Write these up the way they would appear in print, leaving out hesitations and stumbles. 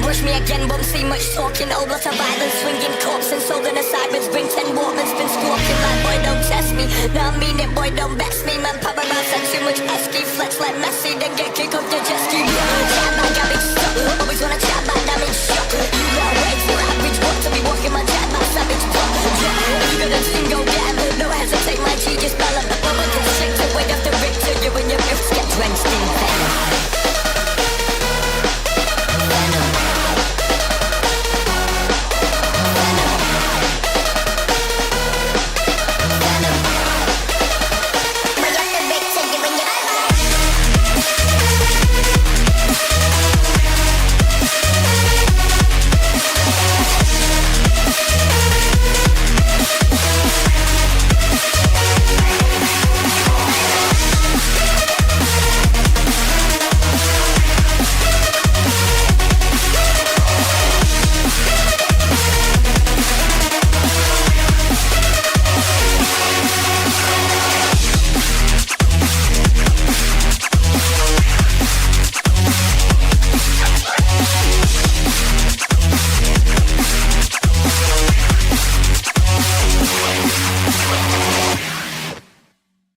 Push me again, won't see much talking. Old lot of violence, swinging corpse and sold in a sirens. Bring 10 Walkmans, been squawking like boy don't test me. Now I mean it, boy don't best me. Man, pop around, said too much esky. Flex like Messi, then get kicked off your jet ski. Chat like I been stuck, always wanna chat like damage shock. You got wait for average walk to be walking my jet like savage pop. You got a team, go get him. No hesitate, my G just bell up. No one can shake the weight of the Richter. You and your riffs get drenched in venom.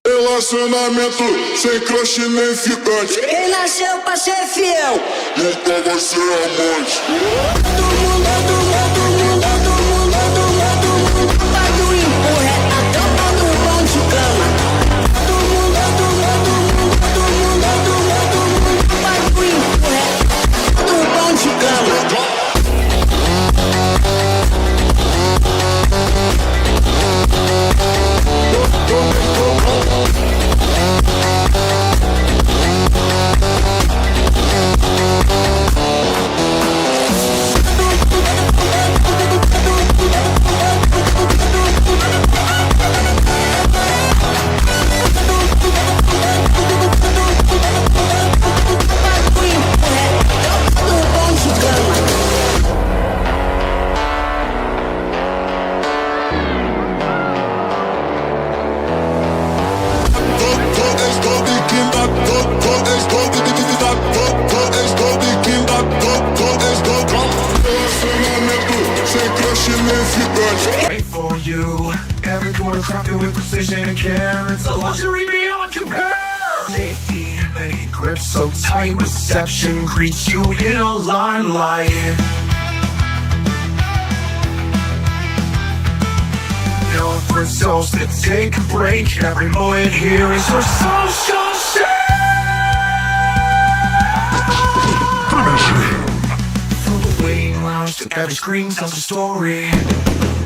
Relacionamento sem crush nem ficante. Quem nasceu pra ser fiel nunca vai ser amante. Todo mundo vai do empurra a tropa do pão de cama. Todo mundo vai do empurra do pão de cama. Wait for you. Every quarter crafted with precision and care. It's a luxury beyond compare. Safety, a grip so tight. Reception greets you in a limelight. No results that take a break. Every moment here is your social share. From the waiting lounge to every screen tells a story.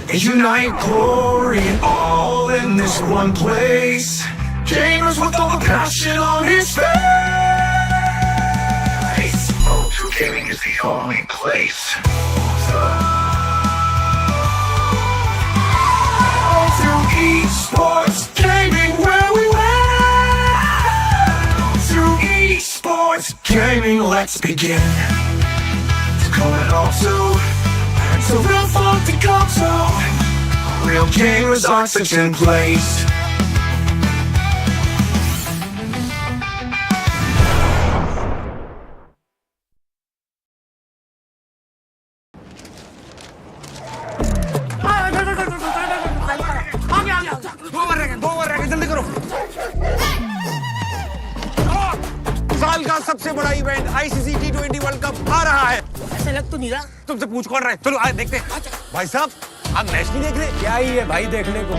And unite glory all in this one place. Gamers with all the passion on his face. Oh, gaming is the only place. All through esports, gaming where we went. Through esports, gaming, let's begin. To call it all to. It's a real fun to go to. Real gamers are such in place. जल्दी करो। साल का सबसे बड़ा event ICC T20 world cup आ रहा है। ऐसा लग तो नहीं रहा। तुमसे पूछ कौन रहा है? चलो आए देखते हैं। भाई साहब आप मैच नहीं देख रहे? क्या ही है भाई देखने को?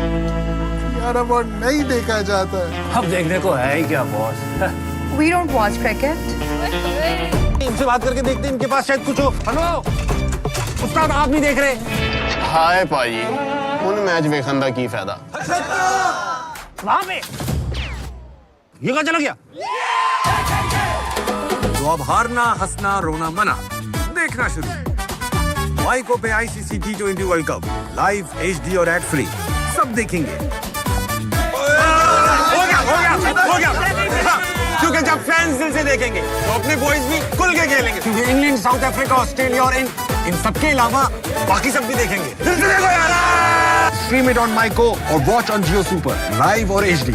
यार अब और नहीं देखा जाता है। अब देखने को है ही क्या boss? We don't watch cricket. इनसे बात करके देखते हैं, इनके पास शायद कुछ हो। हेलो उस्ताद, आप नहीं देख रहे? हाय भाई, उन मैच देखने का की फायदा? वहाँ पे ये कहाँ चला गया? तो अब हारना, हंसना, रोना मना, देखना शुरू। वाईको पे ICC T20 world cup live, HD और एड फ्री, सब देखेंगे। हो गया। क्योंकि जब फैंस दिल से देखेंगे तो अपने बॉयज भी खुल के खेलेंगे। क्योंकि इंग्लैंड, साउथ अफ्रीका, ऑस्ट्रेलिया और इन सबके अलावा बाकी सब भी देखेंगे। दिल से देखो यार। स्ट्रीम इट ऑन माइको और watch on Jio super live और HD,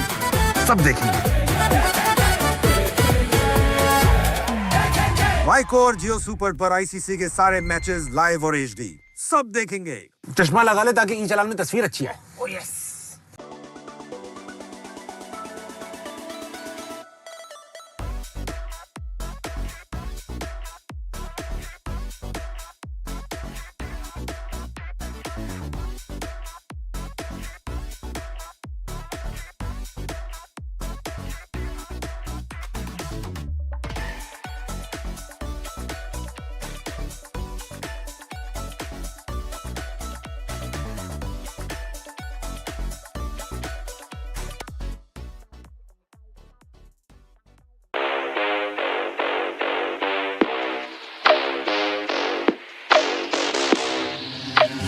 सब देखेंगे। वाईको और जियो सुपर पर आईसीसी के सारे मैचेस लाइव और एचडी सब देखेंगे। चश्मा लगा ले ताकि ई चलान में तस्वीर अच्छी आए। Oh yes.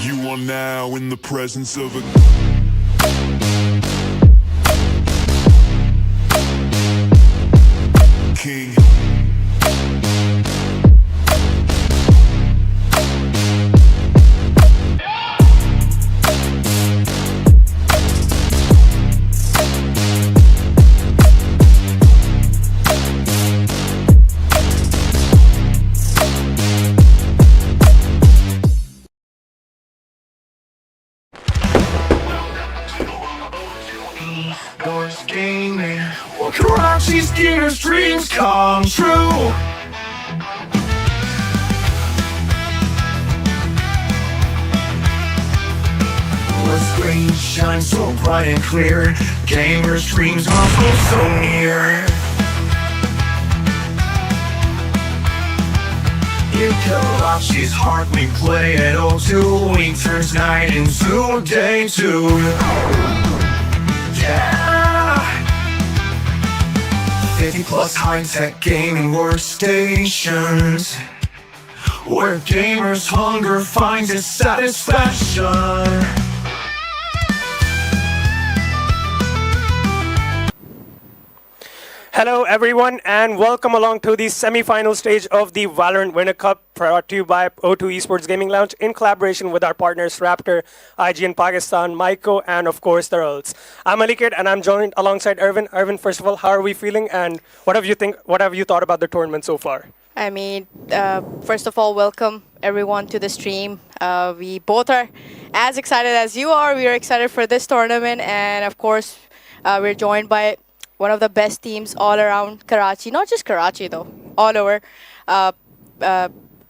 You are now in the presence of a king. Yours gaming. Well, Karachi's gears dreams come true. The screen shines so bright and clear. Gamers' dreams are so near. In Karachi's heart we play at 02. Week turns night into day 2. Yeah. 50 plus high-tech gaming workstations, where gamers' hunger finds its satisfaction. Hello everyone and welcome along to the semi-final stage of the Valorant Winner Cup, brought to you by O2 Esports Gaming Lounge in collaboration with our partners Raptor, IGN Pakistan, Maiko, and of course the Earls. I'm Alikid and I'm joined alongside Irvin. Irvin, first of all, how are we feeling and what have you thought about the tournament so far? I mean, first of all, welcome everyone to the stream. We both are as excited as you are. We are excited for this tournament, and of course, we're joined by one of the best teams all around Karachi. Not just Karachi though, all over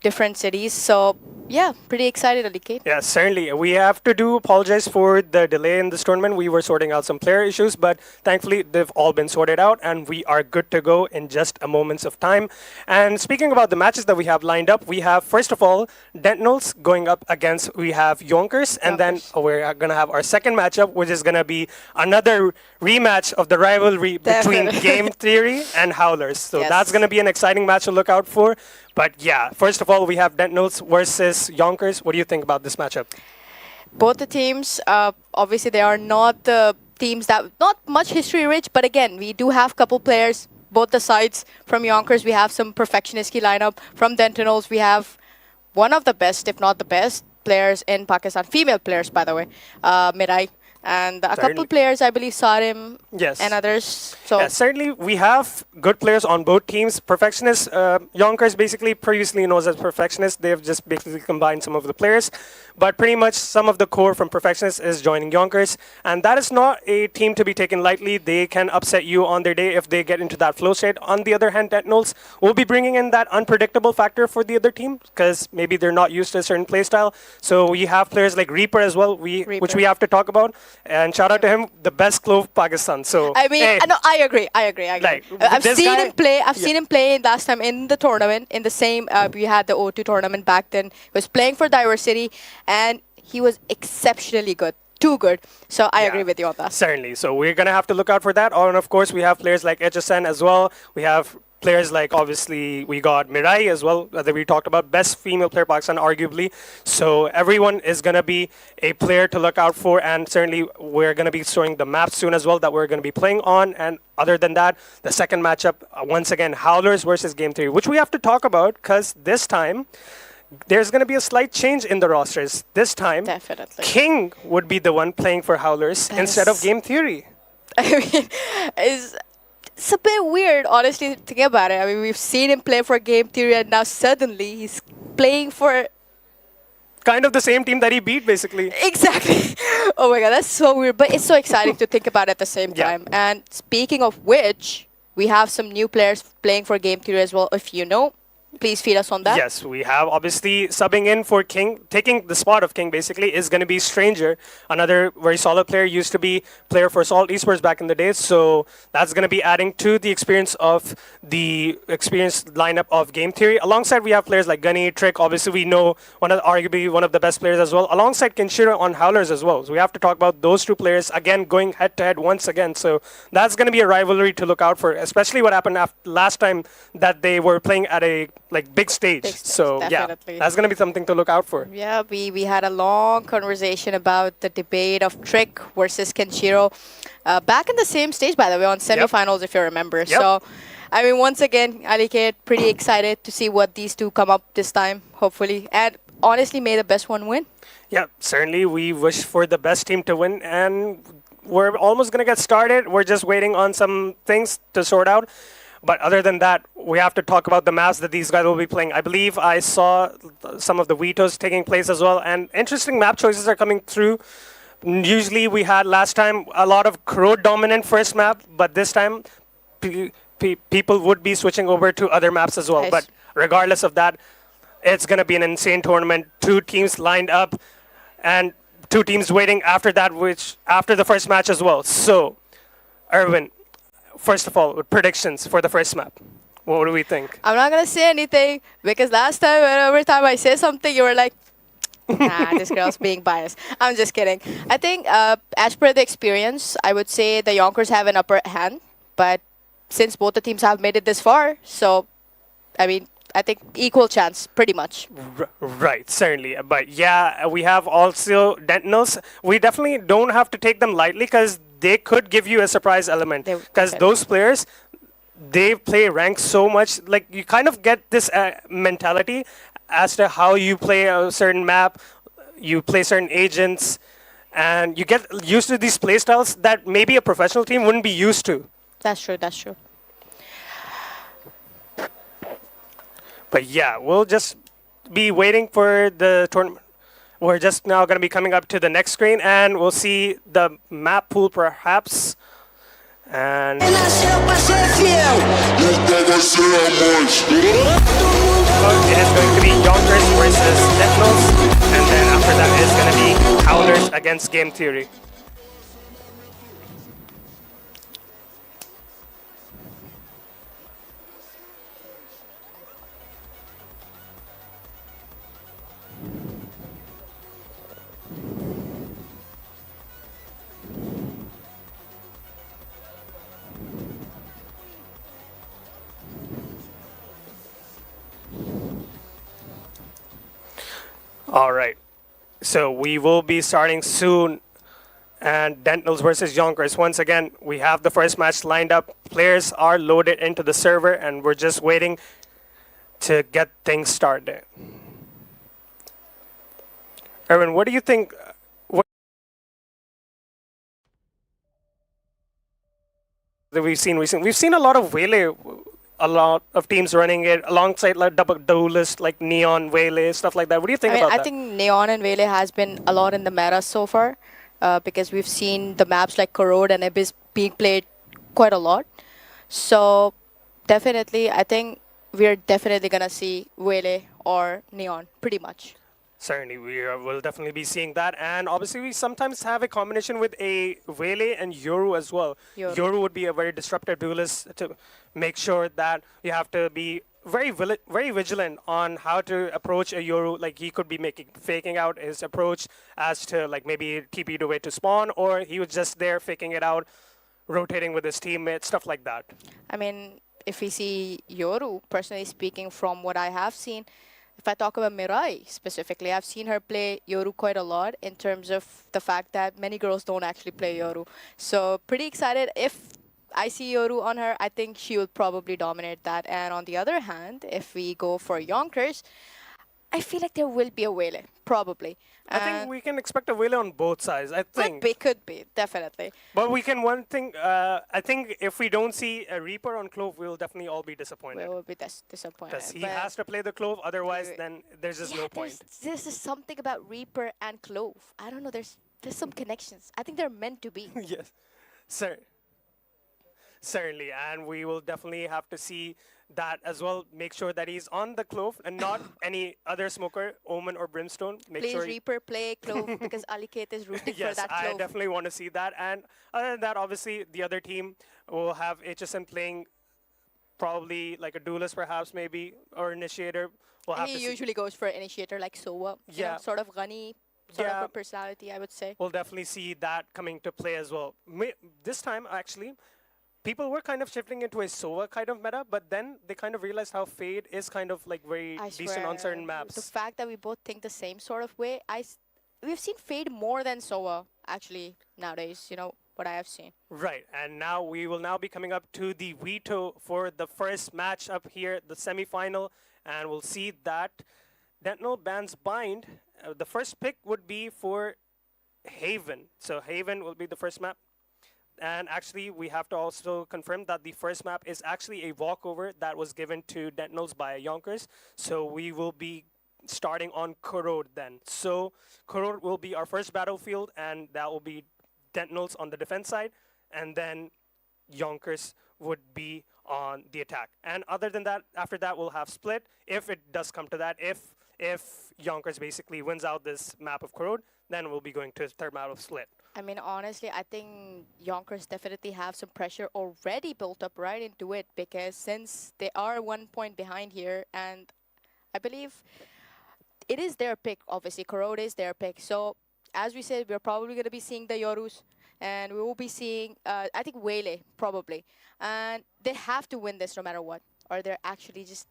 different cities. So yeah, pretty excited, Alikid. Yeah, certainly. We have to apologize for the delay in this tournament. We were sorting out some player issues, but thankfully they've all been sorted out and we are good to go in just a moments of time. And speaking about the matches that we have lined up, we have, first of all, Dentinels going up against, we have Yonkers, and then we're going to have our second matchup, which is going to be another rematch of the rivalry between Game Theory and Howlers. So that's going to be an exciting match to look out for. But yeah, first of all, we have Dentinels versus Yonkers. What do you think about this matchup? Both the teams, obviously they are not the teams that, not much history rich, but again, we do have couple players, both the sides. From Yonkers, we have some perfectionist key lineup. From Dentinels, we have one of the best, if not the best, players in Pakistan. Female players, by the way, Mirai. And a couple players, I believe, Sarim and others. So yeah, certainly we have good players on both teams. Perfectionist, Yonkers basically previously known as Perfectionist. They've just basically combined some of the players. But pretty much some of the core from Perfectionist is joining Yonkers. And that is not a team to be taken lightly. They can upset you on their day if they get into that flow state. On the other hand, Dentinels will be bringing in that unpredictable factor for the other team because maybe they're not used to a certain play style. So we have players like Reaper as well, which we have to talk about. And shout out to him, the best clove Pakistan. So I mean, hey, no, I agree. Like, I've seen him play. I've seen him play last time in the tournament. In the same, we had the O2 tournament back then. He was playing for Diversity, and he was exceptionally good. Too good. So I agree with you on that. Certainly. So we're gonna have to look out for that. And of course, we have players like HSN as well. We have players like, obviously, we got Mirai as well, that we talked about, best female player Pakistan, arguably. So everyone is going to be a player to look out for, and certainly we're going to be showing the map soon as well that we're going to be playing on. And other than that, the second matchup, once again, Howlers versus Game Theory, which we have to talk about because this time, there's going to be a slight change in the rosters. This time, King would be the one playing for Howlers instead of Game Theory. I mean, It's a bit weird, honestly, thinking about it. I mean, we've seen him play for Game Theory, and now suddenly he's playing for Kind of the same team that he beat, basically. exactly. Oh my god, that's so weird, but it's so exciting to think about at the same Yeah. time. And speaking of which, we have some new players playing for Game Theory as well. If you know, please feed us on that. Yes, we have obviously subbing in for King, taking the spot of King basically is going to be Stranger, another very solid player, used to be player for Salt Esports back in the days. So that's going to be adding to the experience of the experienced lineup of Game Theory. Alongside, we have players like Gunny, Trick. Obviously, we know arguably one of the best players as well. Alongside Kenshiro on Howlers as well. So we have to talk about those two players again going head to head once again. So that's going to be a rivalry to look out for, especially what happened last time that they were playing at a big stage. Big stage, So definitely. yeah, that's going to be something to look out for. Yeah, we had a long conversation about the debate of Trick versus Kenshiro back in the same stage, by the way, on semifinals, if you remember. Yep. So, I mean, once again, Alikate, pretty excited to see what these two come up this time, hopefully. And honestly, may the best one win. Yeah, certainly we wish for the best team to win, and we're almost going to get started. We're just waiting on some things to sort out. But other than that, we have to talk about the maps that these guys will be playing. I believe I saw some of the vetoes taking place as well, and interesting map choices are coming through. Usually we had last time a lot of Crow dominant first map, but this time people would be switching over to other maps as well. Nice. But regardless of that, it's going to be an insane tournament. Two teams lined up and two teams waiting after that, which after the first match as well. So, Erwin, first of all, predictions for the first map. What do we think? I'm not going to say anything because last time, every time I say something, you were like, nah, this girl's being biased. I'm just kidding. I think as per the experience, I would say the Yonkers have an upper hand. But since both the teams have made it this far, so, I mean, I think equal chance, pretty much. Right, certainly. But yeah, we have also Dentinels. We definitely don't have to take them lightly because they could give you a surprise element. Because those players, they play rank so much. Like, you kind of get this mentality as to how you play a certain map, you play certain agents, and you get used to these play styles that maybe a professional team wouldn't be used to. That's true, that's true. But yeah, we'll just be waiting for the tournament. We're just now going to be coming up to the next screen, and we'll see the map pool perhaps. And it is going to be Yonkers versus Dentinels, and then after that is going to be Howlers against Game Theory. All right, so we will be starting soon. And Dentinels versus Yonkers. Once again, we have the first match lined up. Players are loaded into the server, and we're just waiting to get things started. Erwin, what do you think? What that we've seen recently? We've seen a lot of Waylay, a lot of teams running it alongside like double duelist, like Neon, Waylay, stuff like that. What do you think about that? I think Neon and Waylay has been a lot in the meta so far because we've seen the maps like Corrode and Abyss being played quite a lot. So definitely, I think we're definitely going to see Waylay or Neon pretty much. Certainly, will definitely be seeing that. And obviously, we sometimes have a combination with a Waylay and Yoru as well. Yoru would be a very disruptive duelist to make sure that you have to be very vigilant on how to approach a Yoru. Like, he could be faking out his approach as to, like, maybe TP the way to spawn, or he was just there faking it out, rotating with his teammates, stuff like that. I mean, if we see Yoru, personally speaking, from what I have seen, if I talk about Mirai specifically, I've seen her play Yoru quite a lot in terms of the fact that many girls don't actually play Yoru. So pretty excited. If I see Yoru on her, I think she will probably dominate that. And on the other hand, if we go for Yonkers, I feel like there will be a Waylay, probably. I think we can expect a Vele on both sides. I think. Could be, definitely. But we can one thing. I think if we don't see a Reaper on Clove, we'll definitely all be disappointed. We will be disappointed. Because he has to play the Clove, otherwise then there's just no point. There's just something about Reaper and Clove. I don't know. There's some connections. I think they're meant to be. Yes, sir. Certainly, and we will definitely have to see that as well. Make sure that he's on the Clove and not any other smoker, Omen or Brimstone. Make Please, sure Reaper, play Clove because Aliket is rooting for yes, that I Clove. definitely want to see that. And other than that, obviously, the other team will have HSN playing probably like a duelist, perhaps, maybe, or initiator. We'll have to He see. usually goes for initiator like Soa. You know, Yeah. sort of Ghani, sort of a personality, I would say. We'll definitely see that coming to play as well. This time, actually, people were kind of shifting into a Sova kind of meta, but then they kind of realized how Fade is kind of like very I decent on swear, certain maps. The fact that we both think the same sort of way, we've seen Fade more than Soa, actually, nowadays, you know, what I have seen. Right, and now we will now be coming up to the veto for the first match up here, the semi-final, and we'll see that Dentinel bans Bind. The first pick would be for Haven. So Haven will be the first map. And actually, we have to also confirm that the first map is actually a walkover that was given to Dentinels by Yonkers. So we will be starting on Korod then. So Korod will be our first battlefield, and that will be Dentinels on the defense side, and then Yonkers would be on the attack. And other than that, after that, we'll have split if it does come to that. If Yonkers basically wins out this map of Korod, then we'll be going to third map of split. I mean, honestly, I think Yonkers definitely have some pressure already built up right into it because since they are 1 point behind here, and I believe it is their pick, obviously. Korod is their pick. So, as we said, we're probably going to be seeing the Yorus, and we will be seeing, I think, Wele, probably. And they have to win this no matter what, or they're actually just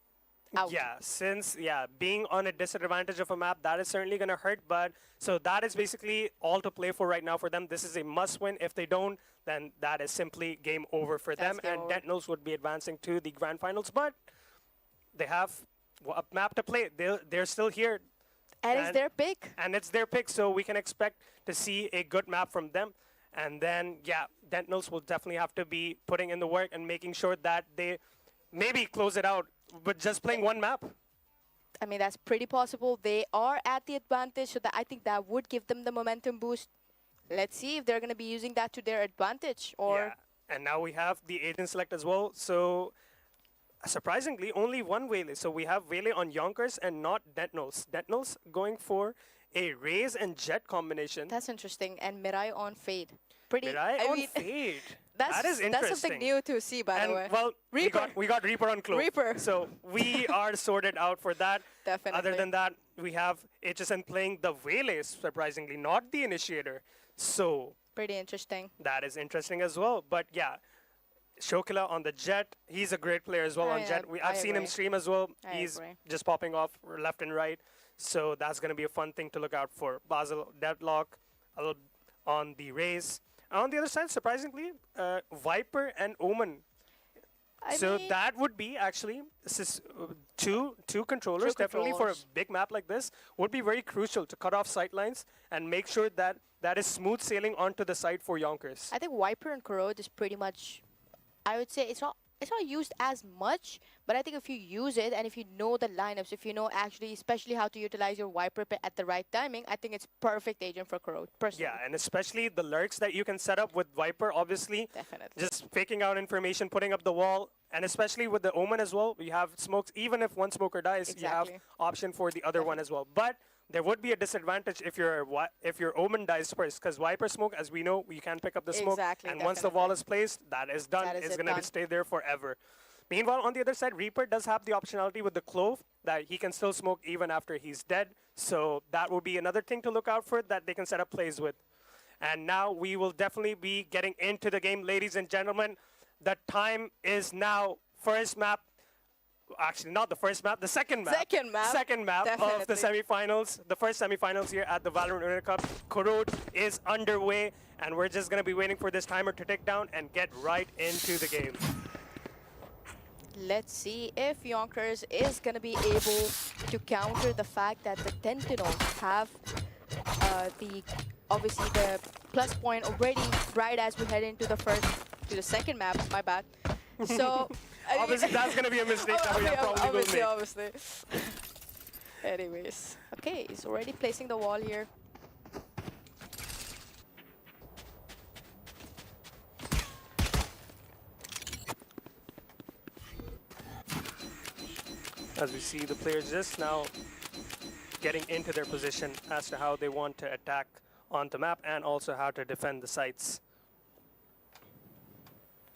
out. Yeah, since being on a disadvantage of a map, that is certainly going to hurt. But so that is basically all to play for right now for them. This is a must win. If they don't, then that is simply game over for them. And Dentinels would be advancing to the grand finals. But they have a map to play. They're still here. And it's their pick. And it's their pick, so we can expect to see a good map from them. And then, Dentinels will definitely have to be putting in the work and making sure that they maybe close it out with just playing one map. I mean, that's pretty possible. They are at the advantage, so that I think that would give them the momentum boost. Let's see if they're going to be using that to their advantage. Or And now we have the agent select as well. So surprisingly, only one Wele. So we have Wele on Yonkers and not Dentinels. Dentinels going for a Raze and Jet combination. That's interesting. And Mirai on Fade. Mirai on Fade. That is interesting. That's something new to see, by the way. Well, Reaper. we got Reaper on Clove. Reaper. So we are sorted out for that. Definitely. Other than that, we have HSN playing the Wele, surprisingly, not the Initiator. So pretty interesting. that is interesting as well. But Shokila on the Jet. He's a great player as well on Jet. I've seen him stream as well. He's just popping off left and right. So that's going to be a fun thing to look out for. Basil, Deadlock on the Raze. On the other side, surprisingly, Viper and Omen. So that would be actually two controllers, definitely for a big map like this, would be very crucial to cut off sightlines and make sure that that is smooth sailing onto the site for Yonkers. I think Viper and Korod is pretty much, I would say it's not used as much, but I think if you use it and if you know the lineups, if you know actually, especially how to utilize your Viper at the right timing, I think it's perfect agent for Korod, personally. Yeah, and especially the lurks that you can set up with Viper, obviously. Definitely. Just faking out information, putting up the wall, and especially with the Omen as well, you have smokes. Even if one smoker dies, you have option for the other one as well. But there would be a disadvantage if your Omen dies first, because Viper smoke, as we know, you can't pick up the smoke. And once the wall is placed, that is done. It's going to stay there forever. Meanwhile, on the other side, Reaper does have the optionality with the Clove that he can still smoke even after he's dead. So that will be another thing to look out for that they can set up plays with. And now we will definitely be getting into the game, ladies and gentlemen. The time is now. First map. Actually, not the first map, the second map. Second map of the semifinals. The first semifinals here at the Valorant Winter Cup. Korod is underway, and we're just going to be waiting for this timer to tick down and get right into the game. Let's see if Yonkers is going to be able to counter the fact that the Dentinels have obviously the plus point already right as we head into the second map. My bad. So Obviously, that's going to be a mistake that we probably will make. obviously. Anyways, okay, he's already placing the wall here. As we see the players just now getting into their position as to how they want to attack on the map and also how to defend the sites.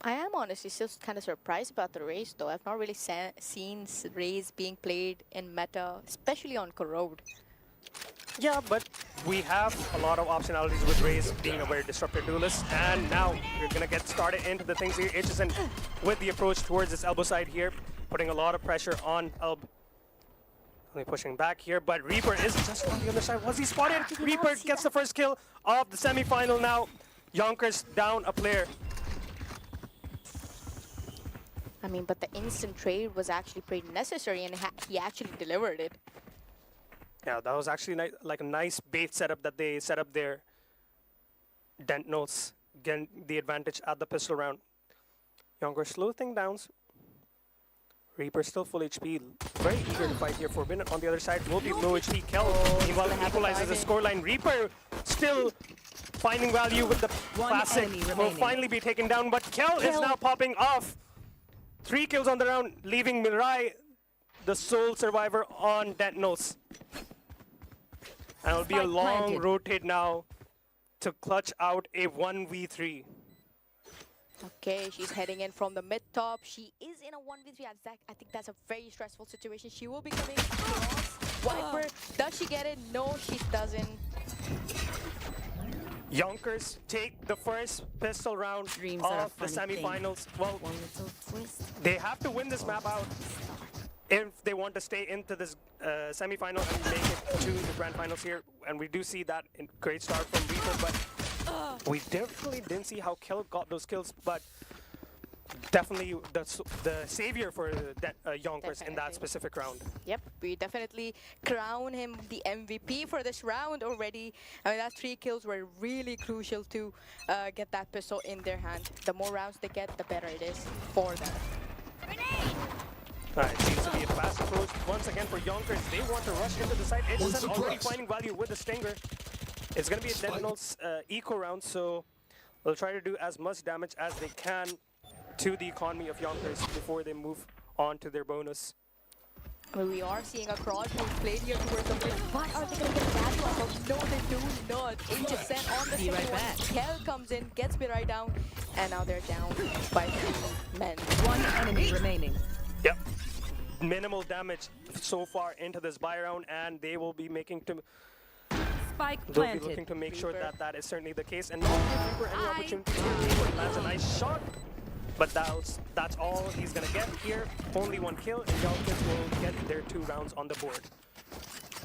I am honestly still kind of surprised about the Raze though. I've not really seen Raze being played in meta, especially on Corrode. Yeah, but we have a lot of optionalities with Raze being a very disruptive duelist. And now we're going to get started into the things here. HSN with the approach towards this elbow side here, putting a lot of pressure on Elb. Only pushing back here, but Reaper is just on the other side. Was he spotted? Reaper gets the first kill of the semi-final now. Yonkers down a player. I mean, but the instant trade was actually pretty necessary, and he actually delivered it. Yeah, that was actually like a nice bait setup that they set up there. Dentinels getting the advantage at the pistol round. Yonkers slow thing down. Reaper still full HP. Very eager to fight here. Forbidden on the other side will be low HP. Kel meanwhile equalizes the scoreline. Reaper still finding value with the classic. Will finally be taken down, but Kel is now popping off. 3 kills on the round, leaving Mirai, the sole survivor, on Dentinels. And it'll be a long rotate now to clutch out a 1v3. Okay, she's heading in from the mid top. She is in a 1v3. I think that's a very stressful situation. She will be coming across. Viper, does she get it? No, she doesn't. Yonkers take the first pistol round of the semifinals. Well, they have to win this map out if they want to stay into this semifinal and make it to the grand finals here. And we do see that in great start from Reaper, but we definitely didn't see how Kel got those kills, but definitely the savior for Yonkers in that specific round. Yep, we definitely crown him the MVP for this round already. I mean, that 3 kills were really crucial to get that pistol in their hand. The more rounds they get, the better it is for them. Alright, seems to be a fast approach once again for Yonkers. They want to rush into the site. It's already finding value with the Stinger. It's going to be a Dentinels eco round, so they'll try to do as much damage as they can to the economy of Yonkers before they move on to their bonus. Well, we are seeing a cross move played here towards the mid. But are they going to get value out of? No, they do not. HSN on the second one. Kel comes in, gets Mirai down, and now they're down by 3 men. 1 enemy remaining. Yep. Minimal damage so far into this buy round, and they will be making to... They'll be looking to make sure that that is certainly the case, and not give Reaper any opportunity to Reaper lands a nice shot. But that's all he's gonna get here. Only 1 kill, and Yonkers will get their 2 rounds on the board.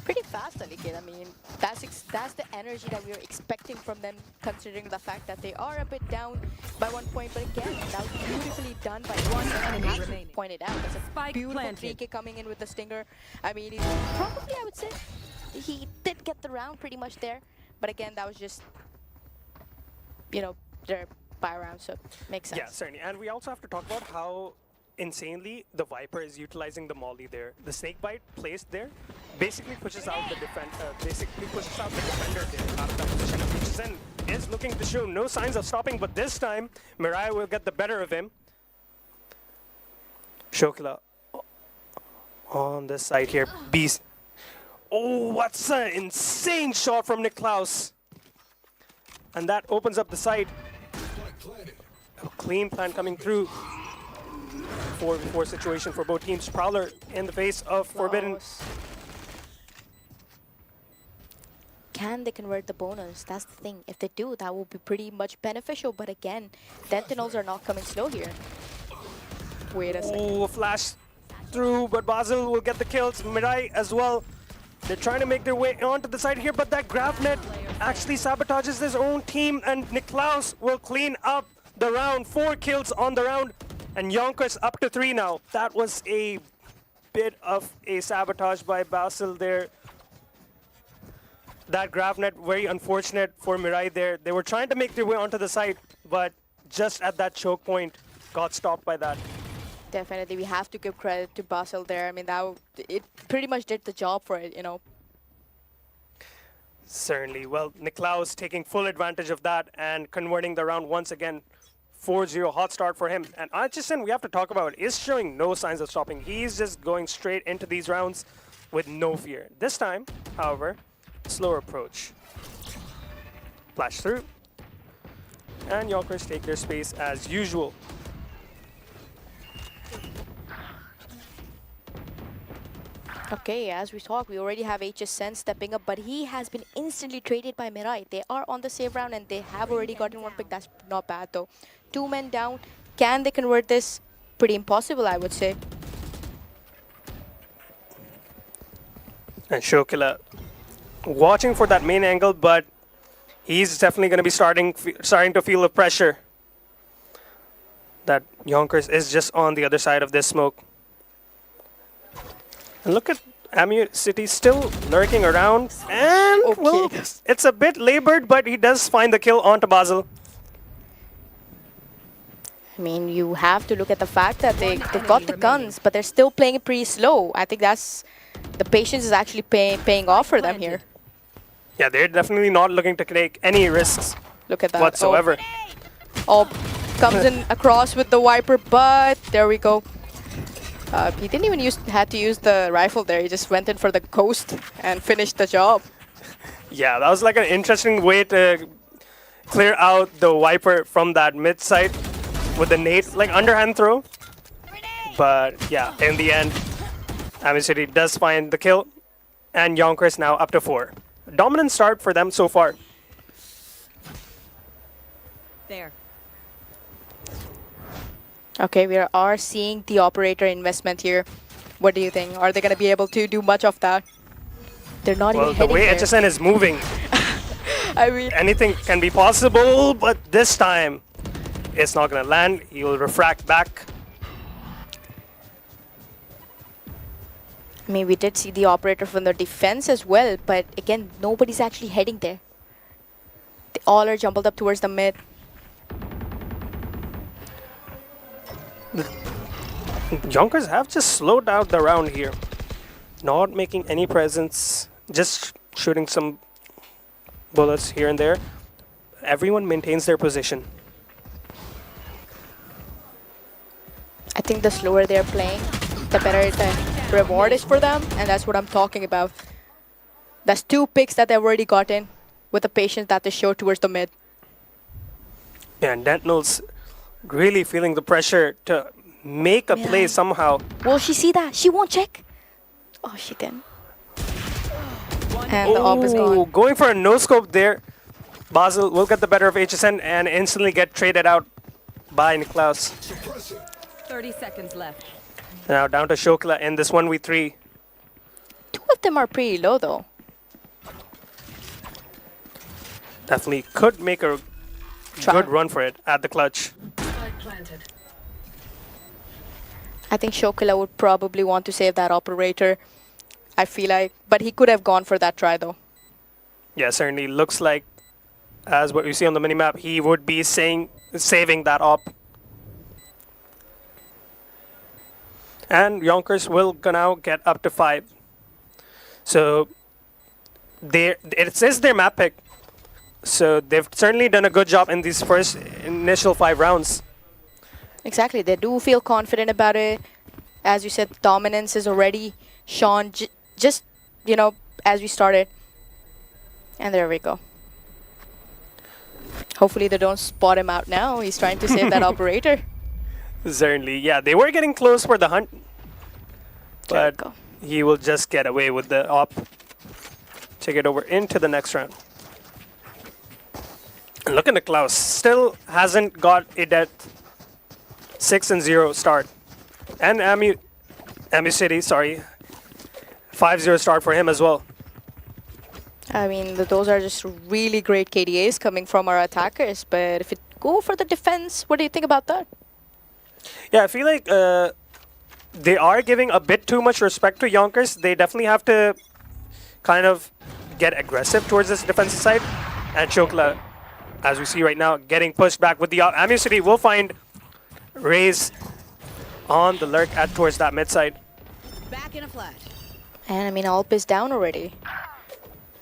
Pretty fast, Aniket. I mean, that's the energy that we were expecting from them, considering the fact that they are a bit down by 1 point. But again, that was beautifully done by 1 enemy remaining. Pointed out. That's a beautiful 3K coming in with the Stinger. I mean, probably, I would say, he did get the round pretty much there. But again, that was just, you know, their buy round, so makes sense. Yeah, certainly. And we also have to talk about how insanely the Viper is utilizing the molly there. The snakebite placed there basically pushes out the defender there out of that position. HSN is looking to show no signs of stopping, but this time Mirai will get the better of him. Shokila on this side here. Beast. Oh, what's an insane shot from Niklaus. And that opens up the side. A clean plan coming through. 4v4 situation for both teams. Prowler in the face of Forbidden. Can they convert the bonus? That's the thing. If they do, that will be pretty much beneficial. But again, Dentinels are not coming slow here. Wait a second. Oh, a flash through, but Basil will get the kills. Mirai as well. They're trying to make their way onto the side here, but that grab net actually sabotages his own team, and Niklaus will clean up the round. 4 kills on the round, and Yonkers up to 3 now. That was a bit of a sabotage by Basil there. that grab net, very unfortunate for Mirai there. They were trying to make their way onto the site, but just at that choke point, got stopped by that. Definitely, we have to give credit to Basel there. I mean, it pretty much did the job for it, you know. Certainly. Well, Niklaus taking full advantage of that and converting the round once again. 4-0 hot start for him. And Atchison, we have to talk about, is showing no signs of stopping. He's just going straight into these rounds with no fear. This time, however, slower approach. Flash through. And Yonkers take their space as usual. Okay, as we talk, we already have HSN stepping up, but he has been instantly traded by Mirai. They are on the save round and they have already gotten one pick. That's not bad though. 2 men down. Can they convert this? Pretty impossible, I would say. And Shokila watching for that main angle, but he's definitely going to be starting to feel the pressure that Yonkers is just on the other side of this smoke. And look at Amu City still lurking around. And, Okay. well, it's a bit labored, but he does find the kill onto Basel. I mean, you have to look at the fact that they got the guns, but they're still playing it pretty slow. I think that's the patience is actually paying off for them here. Yeah, they're definitely not looking to take any risks Look at that. whatsoever. Oh, comes in across with the Viper, but there we go. He didn't even had to use the rifle there. He just went in for the ghost and finished the job. Yeah, that was like an interesting way to clear out the Viper from that mid side with the nade, like underhand throw. But yeah, in the end, Amu City does find the kill, and Yonkers now up to 4. Dominant start for them so far. There. Okay, we are seeing the operator investment here. What do you think? Are they going to be able to do much of that? They're not Well, even the heading way there. HSN is moving, I mean, anything can be possible, but this time it's not going to land. He will refract back. I mean, we did see the operator from the defense as well, but again, nobody's actually heading there. They all are jumbled up towards the mid. Yonkers have just slowed down the round here. Not making any presence, just shooting some bullets here and there. Everyone maintains their position. I think the slower they're playing, the better the reward is for them, and that's what I'm talking about. That's 2 picks that they've already gotten with the patience that they show towards the mid. Yeah, and Dentinels really feeling the pressure to make a play somehow. Will she see that? She won't check. Oh, she didn't. And the op is gone. Going for a no-scope there. Basel will get the better of HSN and instantly get traded out by Niklaus. 30 seconds left. Now down to Shokila in this 1v3. 2 of them are pretty low though. Definitely could make a good run for it at the clutch. I think Shokila would probably want to save that operator. I feel like, but he could have gone for that try though. Yeah, certainly looks like, as what you see on the minimap, he would be saving that op. And Yonkers will now get up to 5. So it says their map pick. So they've certainly done a good job in these first initial 5 rounds. Exactly, they do feel confident about it. As you said, dominance is already shown just, you know, as we started. And there we go. Hopefully they don't spot him out now. He's trying to save that operator. Certainly, yeah. They were getting close for the hunt. But he will just get away with the op. Take it over into the next round. And look at Niklaus. Still hasn't got a dead 6-0 start. And Amu City, sorry. 5-0 start for him as well. I mean, those are just really great KDAs coming from our attackers. But if it go for the defense, what do you think about that? Yeah, I feel like they are giving a bit too much respect to Yonkers. They definitely have to kind of get aggressive towards this defensive side. And Chokla, as we see right now, getting pushed back with the Amusity. Will find Raze on the lurk towards that mid side. Back in a flash. And I mean, Alp is down already.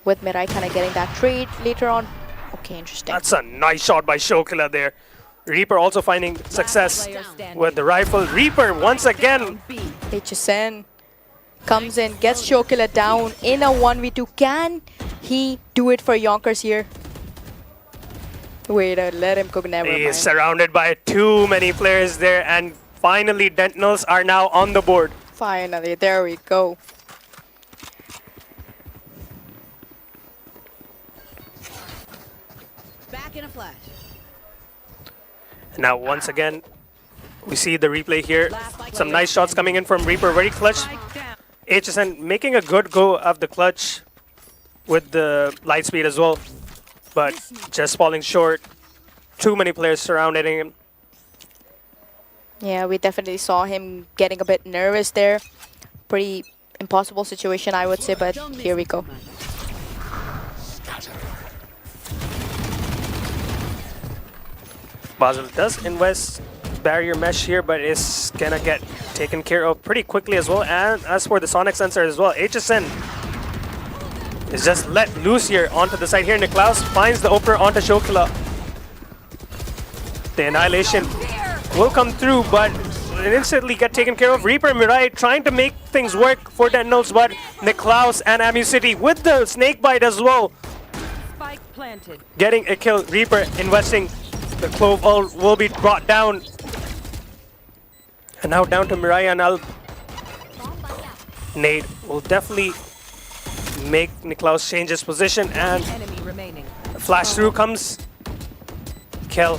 With Mirai kind of getting that trade later on. Okay, interesting. That's a nice shot by Chokla there. Reaper also finding success with the rifle. Reaper once again. HSN comes in, gets Chokila down in a 1v2. Can he do it for Yonkers here? Wait, let him cook. Never He is mind. surrounded by too many players there, and finally Dentinels are now on the board. Finally, there we go. Back in a flash. Now once again, we see the replay here. Some nice shots coming in from Reaper, very clutch. HSN making a good go of the clutch with the light speed as well, but just falling short. Too many players surrounding him. Yeah, we definitely saw him getting a bit nervous there. Pretty impossible situation, I would say, but here we go. Basel does invest barrier mesh here, but it's gonna get taken care of pretty quickly as well. And as for the sonic sensor as well, HSN is just let loose here onto the side here. Niklaus finds the opener onto Chokila. The annihilation will come through, but it instantly get taken care of. Reaper and Mirai trying to make things work for Dentinels, but Niklaus and Amusity with the snake bite as well. Spike planted. Getting a kill. Reaper investing. The Clove ult will be brought down. And now down to Mirai and Alp. Nade will definitely make Niklaus change his position, and Enemy remaining. flash through comes. Kill.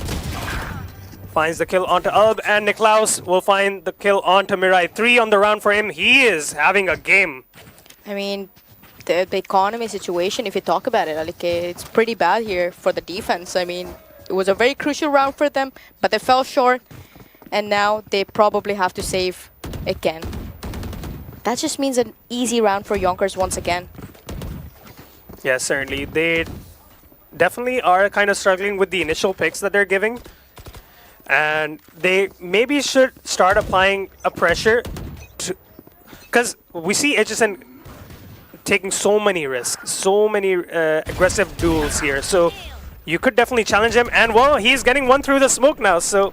Finds the kill onto Alb, and Niklaus will find the kill onto Mirai. 3 on the round for him. He is having a game. I mean, the economy situation, if you talk about it, like, it's pretty bad here for the defense. I mean, it was a very crucial round for them, but they fell short, and now they probably have to save again. That just means an easy round for Yonkers once again. Yes, certainly. They definitely are kind of struggling with the initial picks that they're giving. And they maybe should start applying a pressure to, because we see HSN taking so many risks, so many aggressive duels here. So you could definitely challenge him. And well, he's getting one through the smoke now. So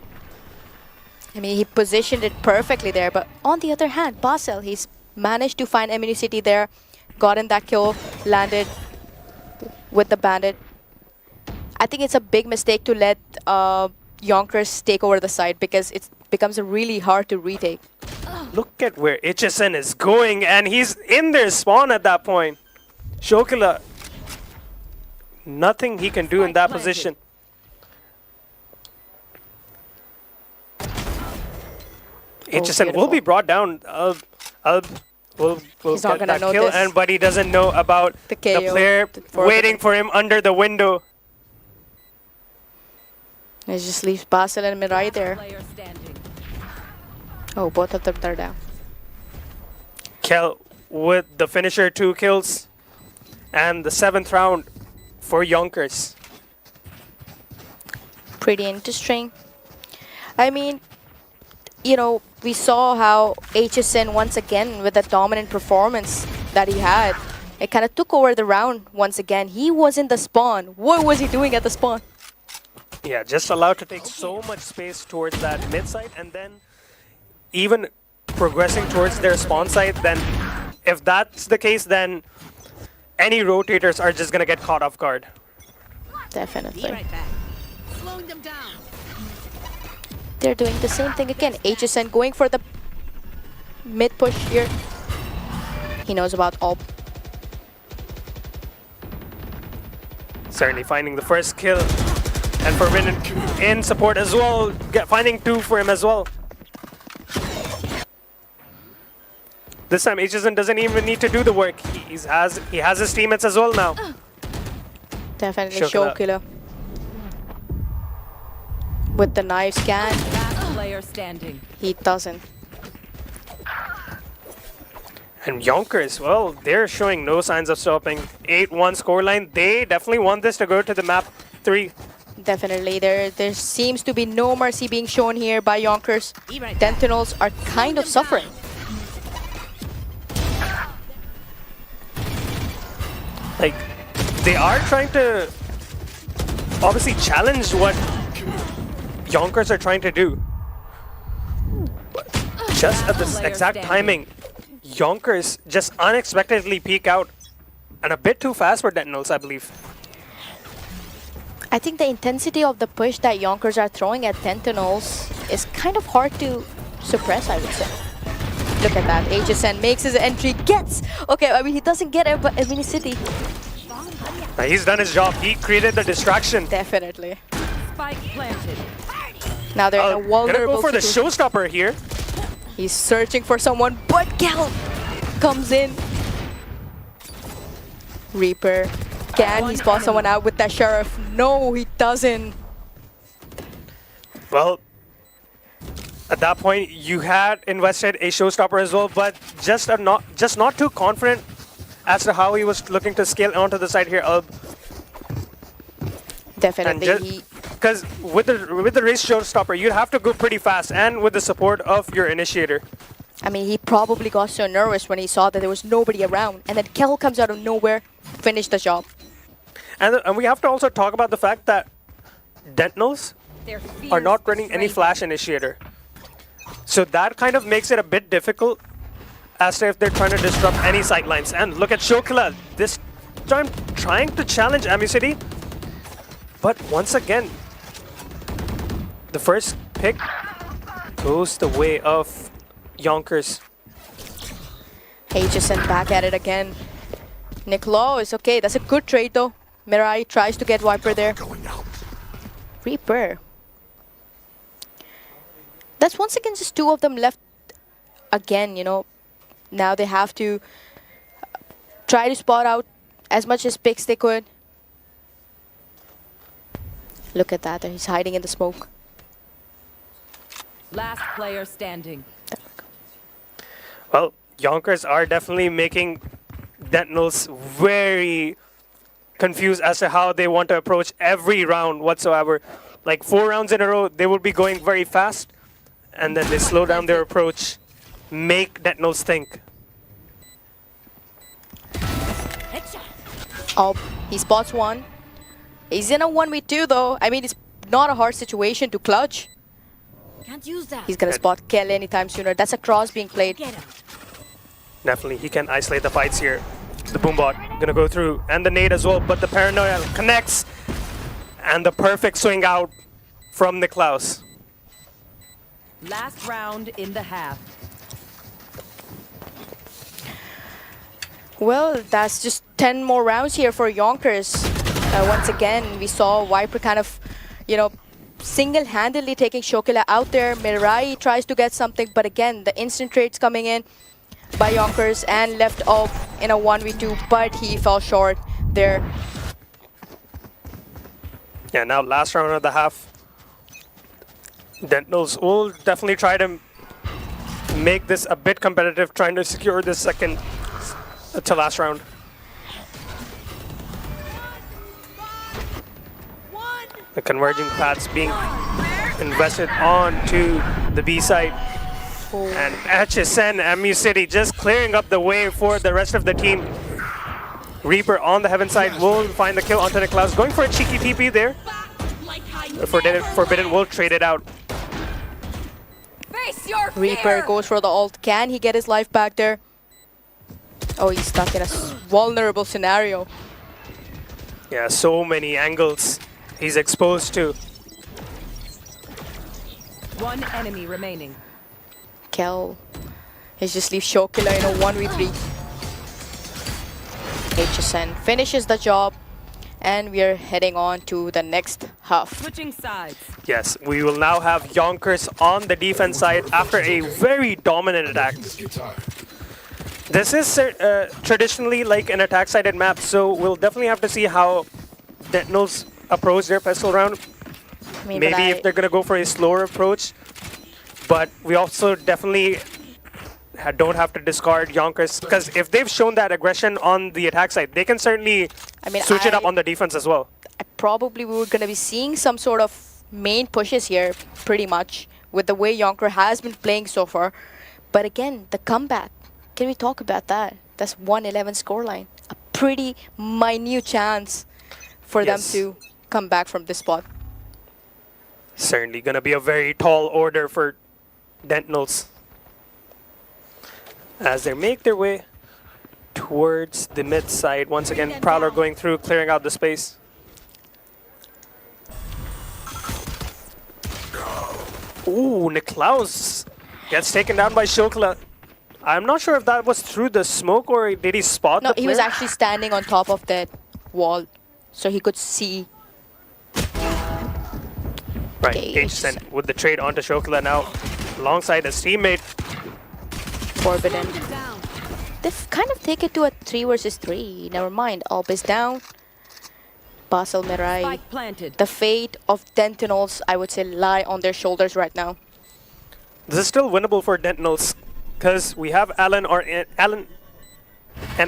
I mean, he positioned it perfectly there. But on the other hand, Basel, he's managed to find immunity there, gotten that kill, landed with the bandit. I think it's a big mistake to let Yonkers take over the side, because it becomes really hard to retake. look at where HSN is going, and he's in their spawn at that point. Chokila, nothing he can do in that position. HSN will be brought down. Will He's not get gonna that know kill, this. and but he doesn't know about the KO player waiting for him under the window. It just leaves Basel and Mirai there. Player standing. Oh, both of them are down. Kel with the finisher, 2 kills, and the 7th round for Yonkers. Pretty interesting. I mean, you know, we saw how HSN once again, with the dominant performance that he had, it kind of took over the round once again. He was in the spawn. What was he doing at the spawn? Yeah, just allowed to take so much space towards that mid side, and then even progressing towards their spawn side. Then if that's the case, then any rotators are just gonna get caught off guard. Definitely. Right back. Slowing them down. They're doing the same thing again. HSN going for the mid push here. He knows about AWP. Certainly finding the first kill, and Forbidden in support as well, finding 2 for him as well. This time HSN doesn't even need to do the work. He has his teammates as well now. Definitely Chokila. Chokila. With the knife scan, Last player standing. he doesn't. And Yonkers, well, they're showing no signs of stopping. 8-1 scoreline. They definitely want this to go to the map 3. Definitely. There seems to be no mercy being shown here by Yonkers. Dentinels are kind of suffering. Like, they are trying to obviously challenge what Yonkers are trying to do. But just at this exact timing, Yonkers just unexpectedly peek out, and a bit too fast for Dentinels, I believe. I think the intensity of the push that Yonkers are throwing at Dentinels is kind of hard to suppress, I would say. Look at that. HSN makes his entry, gets... Okay, I mean, he doesn't get it, but I mean, City. He's done his job. He created the distraction. Definitely. Spike planted. Now they're in a vulnerable gonna go for the situation. showstopper here. He's searching for someone, but Gal comes in. Reaper. Can he spot someone out with that Sheriff? No, he doesn't. Well, at that point, you had invested a showstopper as well, but just not too confident as to how he was looking to scale onto the side here. Definitely. Because with the race showstopper, you'd have to go pretty fast, and with the support of your initiator. I mean, he probably got so nervous when he saw that there was nobody around, and then Kel comes out of nowhere, finish the job. And we have to also talk about the fact that Dentinels are not running any flash initiator. So that kind of makes it a bit difficult as to if they're trying to disrupt any sightlines. And look at Shokila, this time trying to challenge City. But once again, the first pick goes the way of Yonkers. HSN back at it again. Nicolau is okay. That's a good trade though. Mirai tries to get Viper there. Reaper. That's once again just two of them left again, you know. Now they have to try to spot out as much as picks they could. Look at that. He's hiding in the smoke. Last player standing. Well, Yonkers are definitely making Dentinels very confused as to how they want to approach every round whatsoever. Like 4 rounds in a row, they would be going very fast, and then they slow down their approach, make Dentinels think. Oh, he spots one. He's in a 1v2 though. I mean, it's not a hard situation to clutch. Can't use that. He's gonna spot Kelly anytime sooner. That's a cross being played. Definitely, he can isolate the fights here. The Boombot gonna go through, and the nade as well, but the Paranoia connects, and the perfect swing out from Niklaus. Last round in the half. Well, that's just 10 more rounds here for Yonkers. Once again, we saw Viper kind of, you know, single-handedly taking Shokila out there. Mirai tries to get something, but again, the instant trades coming in by Yonkers and left off in a 1v2, but he fell short there. Yeah, now last round of the half. Dentinels will definitely try to make this a bit competitive, trying to secure this second to last round. The converging paths being invested onto the B side. And HSN MU City just clearing up the way for the rest of the team. Reaper on the heaven side will find the kill onto Niklaus. Going for a cheeky TP there. Forbidden will trade it out. Face your Reaper goes for the ult. Can he get his life back there? Oh, he's stuck in a vulnerable scenario. Yeah, so many angles he's exposed to. One enemy remaining. Kel. He just leaves Shokila in a 1v3. HSN finishes the job, and we are heading on to the next half. Switching sides. Yes, we will now have Yonkers on the defense side after a very dominant attack. This is traditionally like an attack-sided map, so we'll definitely have to see how Dentinels approach their pistol round. Maybe if they're going to go for a slower approach. But we also definitely don't have to discard Yonkers, because if they've shown that aggression on the attack side, they can certainly switch it up on the defense as well. Probably we were going to be seeing some sort of main pushes here, pretty much, with the way Yonker has been playing so far. But again, the comeback, can we talk about that? That's 111 scoreline. A pretty minute chance for them to come back from this spot. Certainly going to be a very tall order for Dentinels as they make their way towards the mid side. Once again, Prowler going through, clearing out the space. Ooh, Niklaus gets taken down by Shokla. I'm not sure if that was through the smoke or did he spot No, the he was player? actually standing on top of that wall, so he could see. Right, Okay, HSN with the trade onto Shokla now, alongside his teammate. Forbidden. They've kind of taken it to a 3 versus 3. Never mind. Alb is down. Basel Mirai. Spike planted. The fate of Dentinels, I would say, lie on their shoulders right now. This is still winnable for Dentinels because we have Alan and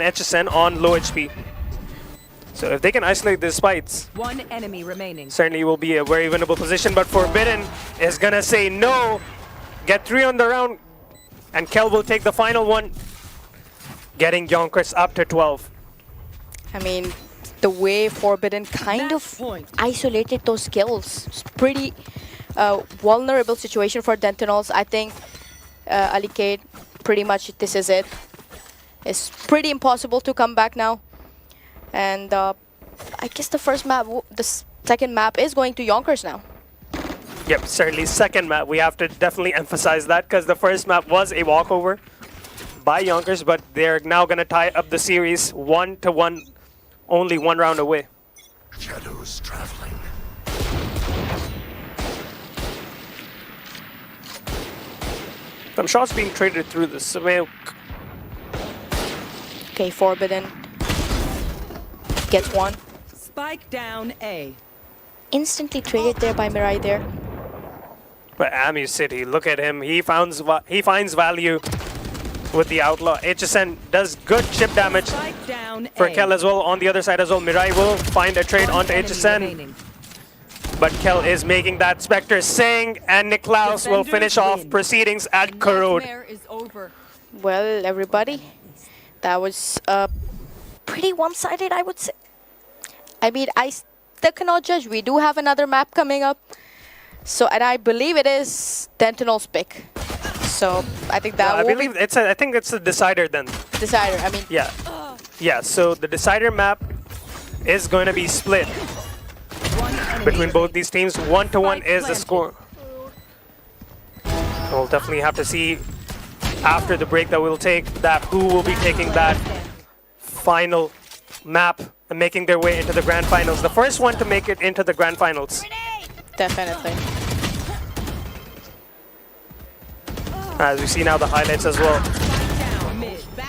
HSN on low HP. So if they can isolate these fights, One enemy remaining. certainly will be a very winnable position. But Forbidden is gonna say no, get 3 on the round, and Kel will take the final one, getting Yonkers up to 12. I mean, the way Forbidden kind of isolated those kills. It's pretty vulnerable situation for Dentinels. I think Alicate, pretty much this is it. It's pretty impossible to come back now. And I guess the first map, the second map is going to Yonkers now. Yep, certainly second map. We have to definitely emphasize that because the first map was a walkover by Yonkers, but they're now going to tie up the series 1-1, only 1 round away. Shadows traveling. Some shots being traded through the smoke. Okay, Forbidden gets one. Spike down A. Instantly traded there by Mirai there. But Amu City, look at him. He finds value with the Outlaw. HSN does good chip damage Spike down for A. Kel as well. On the other side as well, Mirai will find a trade onto HSN. But Kel is making that Spectre sing, and Niklaus will finish off proceedings at Korod. Well, everybody, that was pretty one-sided, I would say. I mean, I still cannot judge. We do have another map coming up. So, and I believe it is Dentinel's pick. So, I think that I will believe be it's I think it's a decider then. decider. I mean, Yeah. Yeah, so the decider map is going to be split between both these teams. 1-1 is the score. We'll definitely have to see after the break that we'll take that who will be taking that final map and making their way into the grand finals. The first one to make it into the grand finals. definitely. As we see now the highlights as well.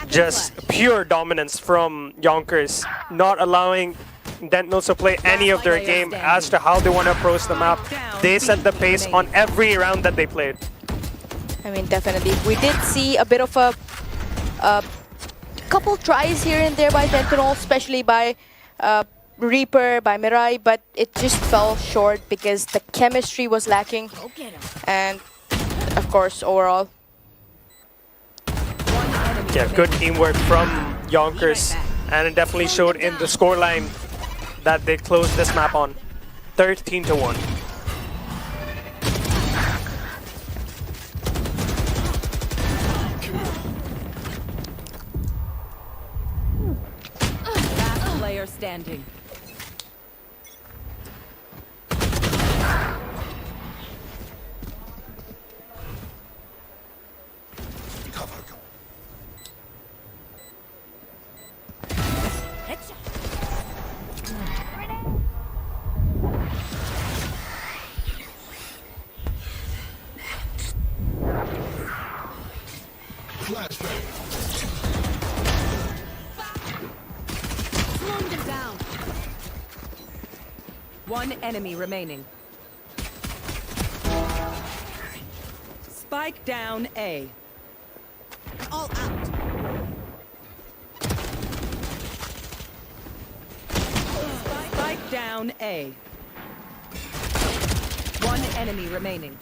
Just pure dominance from Yonkers, not allowing Dentinels to play any of their game as to how they want to approach the map. They set the pace on every round that they played. I mean, definitely. We did see a bit of a couple tries here and there by Dentinel, especially by Reaper, by Mirai, but it just fell short because the chemistry was lacking. And, of course, overall. Yeah, good teamwork from Yonkers, and it definitely showed in the scoreline that they closed this map on 13-1. Last player standing. One enemy remaining. Spike down A. All out. Spike down A. One enemy remaining.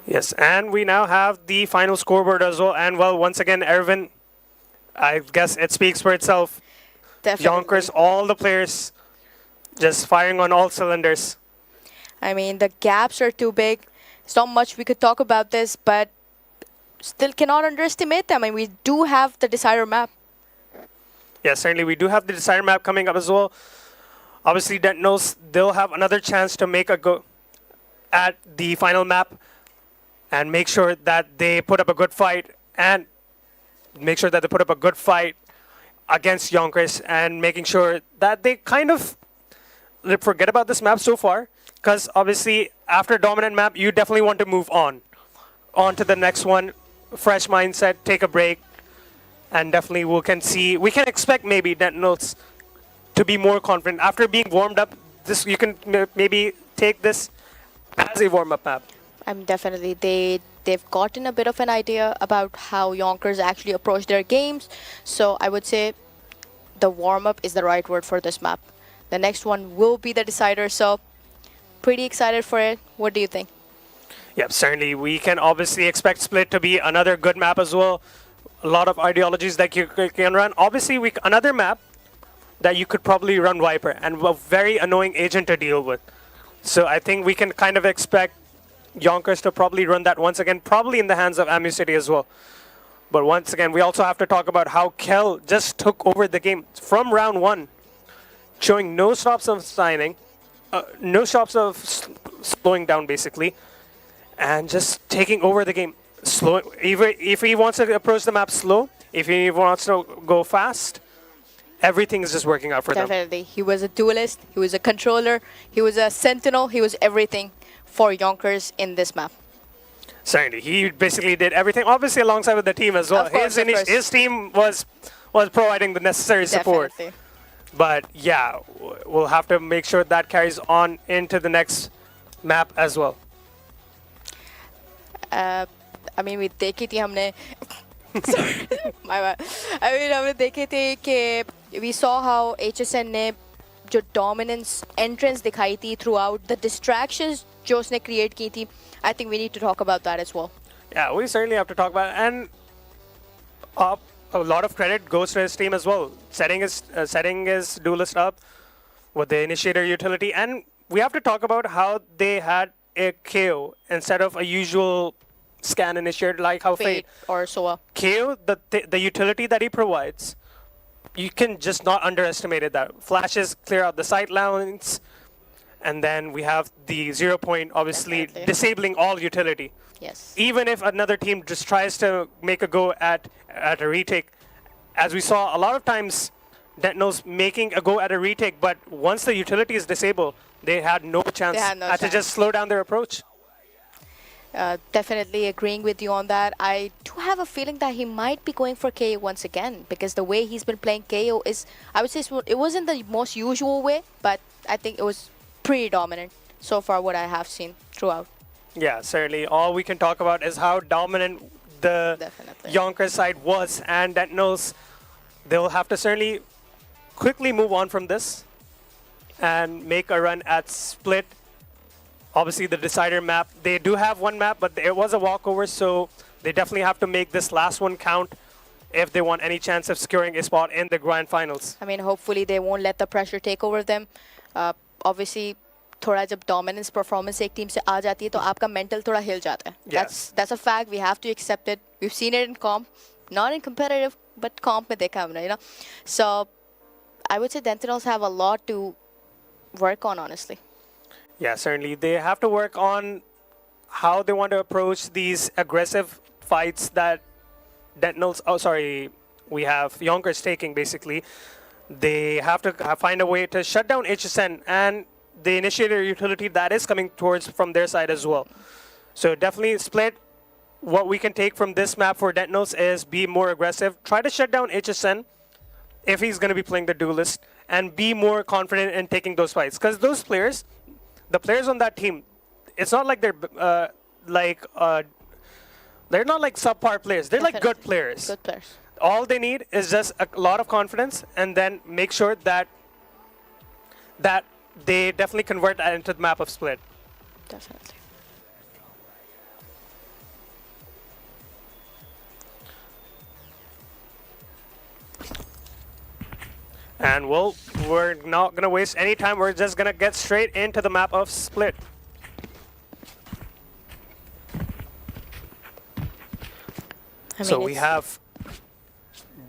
Yes, and we now have the final scoreboard as well. And well, once again, Erwin, I guess it speaks for itself. Definitely. Yonkers, all the players just firing on all cylinders. I mean, the gaps are too big. There's not much we could talk about this, but still cannot underestimate them. I mean, we do have the decider map. Yes, certainly we do have the decider map coming up as well. Obviously, Dentinels, they'll have another chance to make a go at the final map and make sure that they put up a good fight against Yonkers and making sure that they kind of forget about this map so far, because obviously after dominant map you definitely want to move on to the next one, fresh mindset, take a break, and definitely we can expect maybe Dentinels to be more confident after being warmed up. This you can maybe take this as a warm-up map. Definitely they've gotten a bit of an idea about how Yonkers actually approach their games, so I would say the warm-up is the right word for this map. The next one will be the decider, so pretty excited for it. What do you think? Yep, certainly we can obviously expect Split to be another good map as well. A lot of ideologies that you can run. Obviously, another map that you could probably run Viper, and a very annoying agent to deal with. So I think we can kind of expect Yonkers to probably run that once again, probably in the hands of Amu City as well. But once again, we also have to talk about how Kel just took over the game from round one, showing no stops of slowing down basically, and just taking over the game. Slow. If he wants to approach the map slow, if he wants to go fast, everything is just working out for them. Definitely. He was a duelist, he was a controller, he was a sentinel, he was everything for Yonkers in this map. Certainly. He basically did everything, obviously alongside with the team as well. Of course, His team was providing the necessary support. Definitely. But yeah, we'll have to make sure that carries on into the next map as well. I mean, we देखी थी हमने sorry, my bad. I mean, हमने देखे थे कि we saw how HSN ने जो dominance entrance दिखाई थी throughout, the distractions जो उसने create की थी. I think we need to talk about that as well. Yeah, we certainly have to talk about it. And a lot of credit goes to his team as well, setting his duelist up with the initiator utility. And we have to talk about how they had a KO instead of a usual scan initiator like how Fate or Soa. KO, the utility that he provides, you can just not underestimate it. That flashes clear out the sight lines, and then we have the 0 point, obviously disabling all utility. Yes. Even if another team just tries to make a go at a retake, as we saw a lot of times, Dentinels making a go at a retake, but once the utility is disabled, they had no chance. Had to just slow down their approach. Definitely agreeing with you on that. I do have a feeling that he might be going for KO once again, because the way he's been playing KO is, I would say it wasn't the most usual way, but I think it was pretty dominant so far what I have seen throughout. Yeah, certainly. All we can talk about is how dominant the Yonkers side was, and Dentinels, they'll have to certainly quickly move on from this and make a run at Split. Obviously, the decider map, they do have one map, but it was a walkover, so they definitely have to make this last one count if they want any chance of securing a spot in the grand finals. I mean, hopefully they won't let the pressure take over them. Obviously, थोड़ा जब dominance performance एक team से आ जाती है तो आपका mental थोड़ा हिल जाता है. That's a fact. We have to accept it. We've seen it in comp, not in competitive, but comp में देखा हमने, you know. So I would say Dentinels have a lot to work on, honestly. Yeah, certainly. They have to work on how they want to approach these aggressive fights that Dentinels, we have Yonkers taking, basically. They have to find a way to shut down HSN and the initiator utility that is coming towards from their side as well. So definitely Split, what we can take from this map for Dentinels is be more aggressive, try to shut down HSN if he's going to be playing the duelist, and be more confident in taking those fights. Because those players, the players on that team, it's not like they're like subpar players. They're like good players. Good players. All they need is just a lot of confidence, and then make sure that they definitely convert that into the map of Split. Definitely. And we're not gonna waste any time. We're just gonna get straight into the map of Split. So we have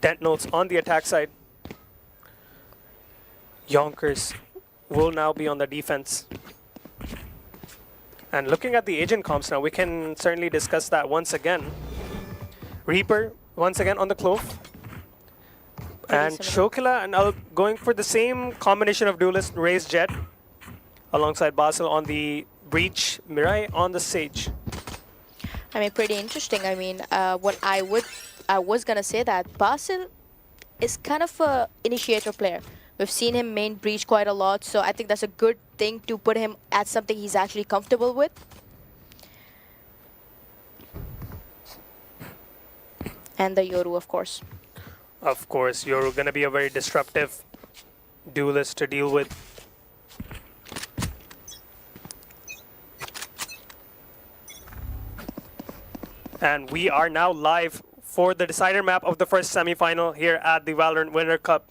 Dentinels on the attack side. Yonkers will now be on the defense. And looking at the agent comps now, we can certainly discuss that once again. Reaper once again on the Clove. And Shokila and Al going for the same combination of duelist, Raze Jet, alongside Basil on the Breach, Mirai on the Sage. I mean, pretty interesting. I mean, what I was gonna say that Basil is kind of a initiator player. We've seen him main Breach quite a lot, so I think that's a good thing to put him at something he's actually comfortable with. And the Yoru, of course. Of course, Yoru gonna be a very disruptive duelist to deal with. And we are now live for the decider map of the first semifinal here at the Valorant Winter Cup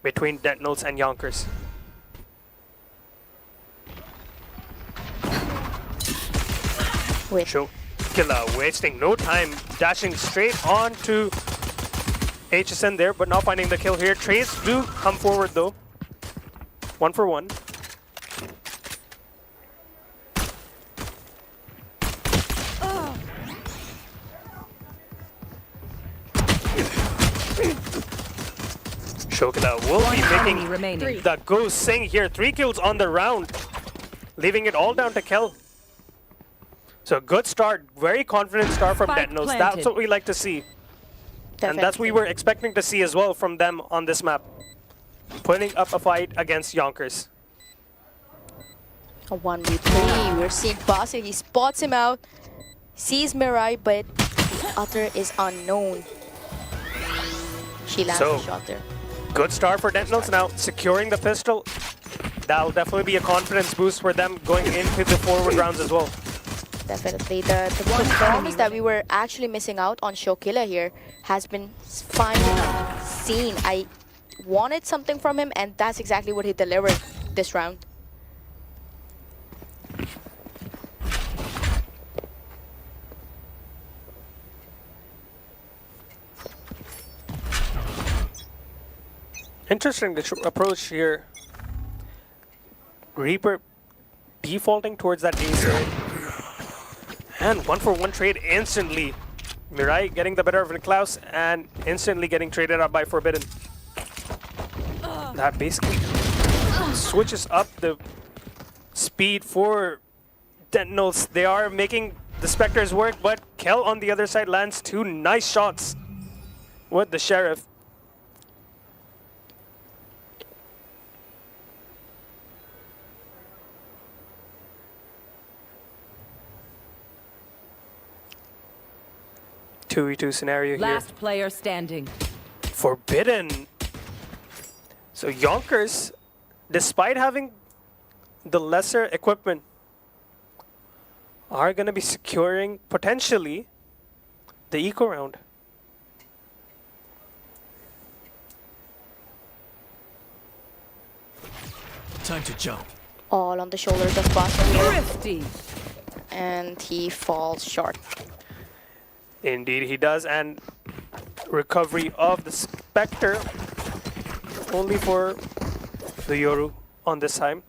between Dentinels and Yonkers. Shokila wasting no time, dashing straight on to HSN there, but not finding the kill here. Trays do come forward though. 1 for 1. Shokila will be making the go sing here. 3 kills on the round, leaving it all down to Kel. So good start, very confident start from Dentinels. That's what we like to see. Definitely. And that's what we were expecting to see as well from them on this map. Putting up a fight against Yonkers. A 1v3. We're seeing Basil. He spots him out, sees Mirai, but other is unknown. She lands the shot there. Good start for Dentinels now, securing the pistol. That'll definitely be a confidence boost for them going into the forward rounds as well. Definitely. The performance that we were actually missing out on Shokila here has been finally seen. I wanted something from him, and that's exactly what he delivered this round. Interesting approach here. Reaper defaulting towards that A side. And 1 for 1 trade instantly. Mirai getting the better of Niklaus and instantly getting traded up by Forbidden. That basically switches up the speed for Dentinels. They are making the Spectres work, but Kel on the other side lands 2 nice shots with the Sheriff. Two scenario here. Last player standing. Forbidden. So Yonkers, despite having the lesser equipment, are going to be securing potentially the eco round. Time to jump. All on the shoulders of Basil. And he falls short. Indeed he does, and recovery of the Spectre only for the Yoru on this time.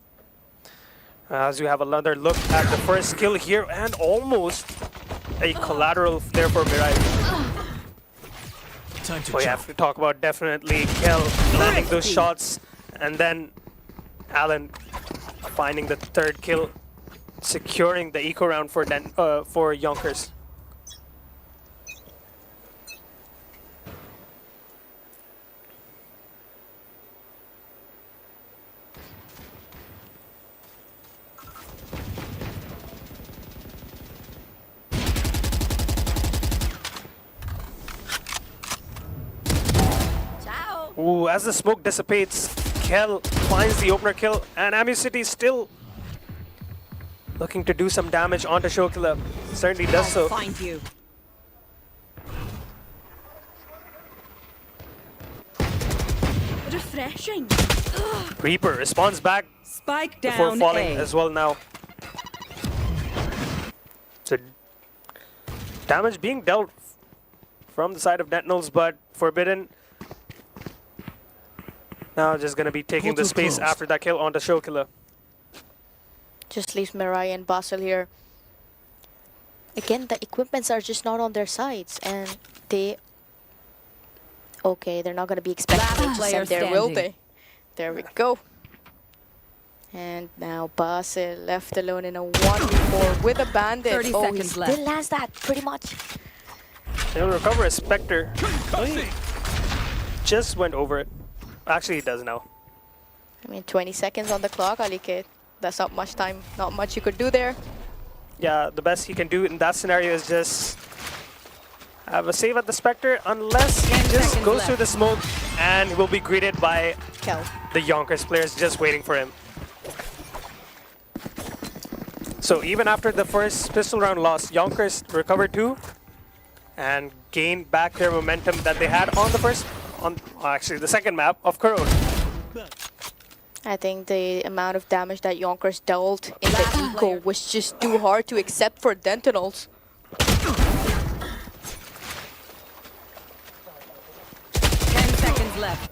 As you have another look at the first kill here, and almost a collateral there for Mirai. We have to talk about definitely Kel landing those shots, and then Alan finding the 3rd kill, securing the eco round for Yonkers. Ooh, as the smoke dissipates, Kel finds the opener kill, and Amucity still looking to do some damage onto Shokila. Certainly does so. Find you. Refreshing. Reaper responds back Spike before down falling A. as well now. So damage being dealt from the side of Dentinels, but Forbidden now just gonna be taking the space after that kill onto Shokila. Just leaves Mirai and Basel here. Again, the equipments are just not on their sides, and they... Okay, they're not going to be expecting to send there, will they? There we go. And now Basel left alone in a 1v4 with a bandit. 30 oh, he seconds still left. has that, pretty much. He'll recover a Spectre. Just went over it. Actually, he does now. I mean, 20 seconds on the clock, Alike. That's not much time, not much you could do there. Yeah, the best he can do in that scenario is just have a save at the Spectre, unless he just goes through the smoke and will be greeted by Kel. The Yonkers players just waiting for him. So even after the first pistol round loss, Yonkers recovered 2 and gained back their momentum that they had on the second map of Corona. I think the amount of damage that Yonkers dealt in the eco was just too hard to accept for Dentinels. 10 seconds left.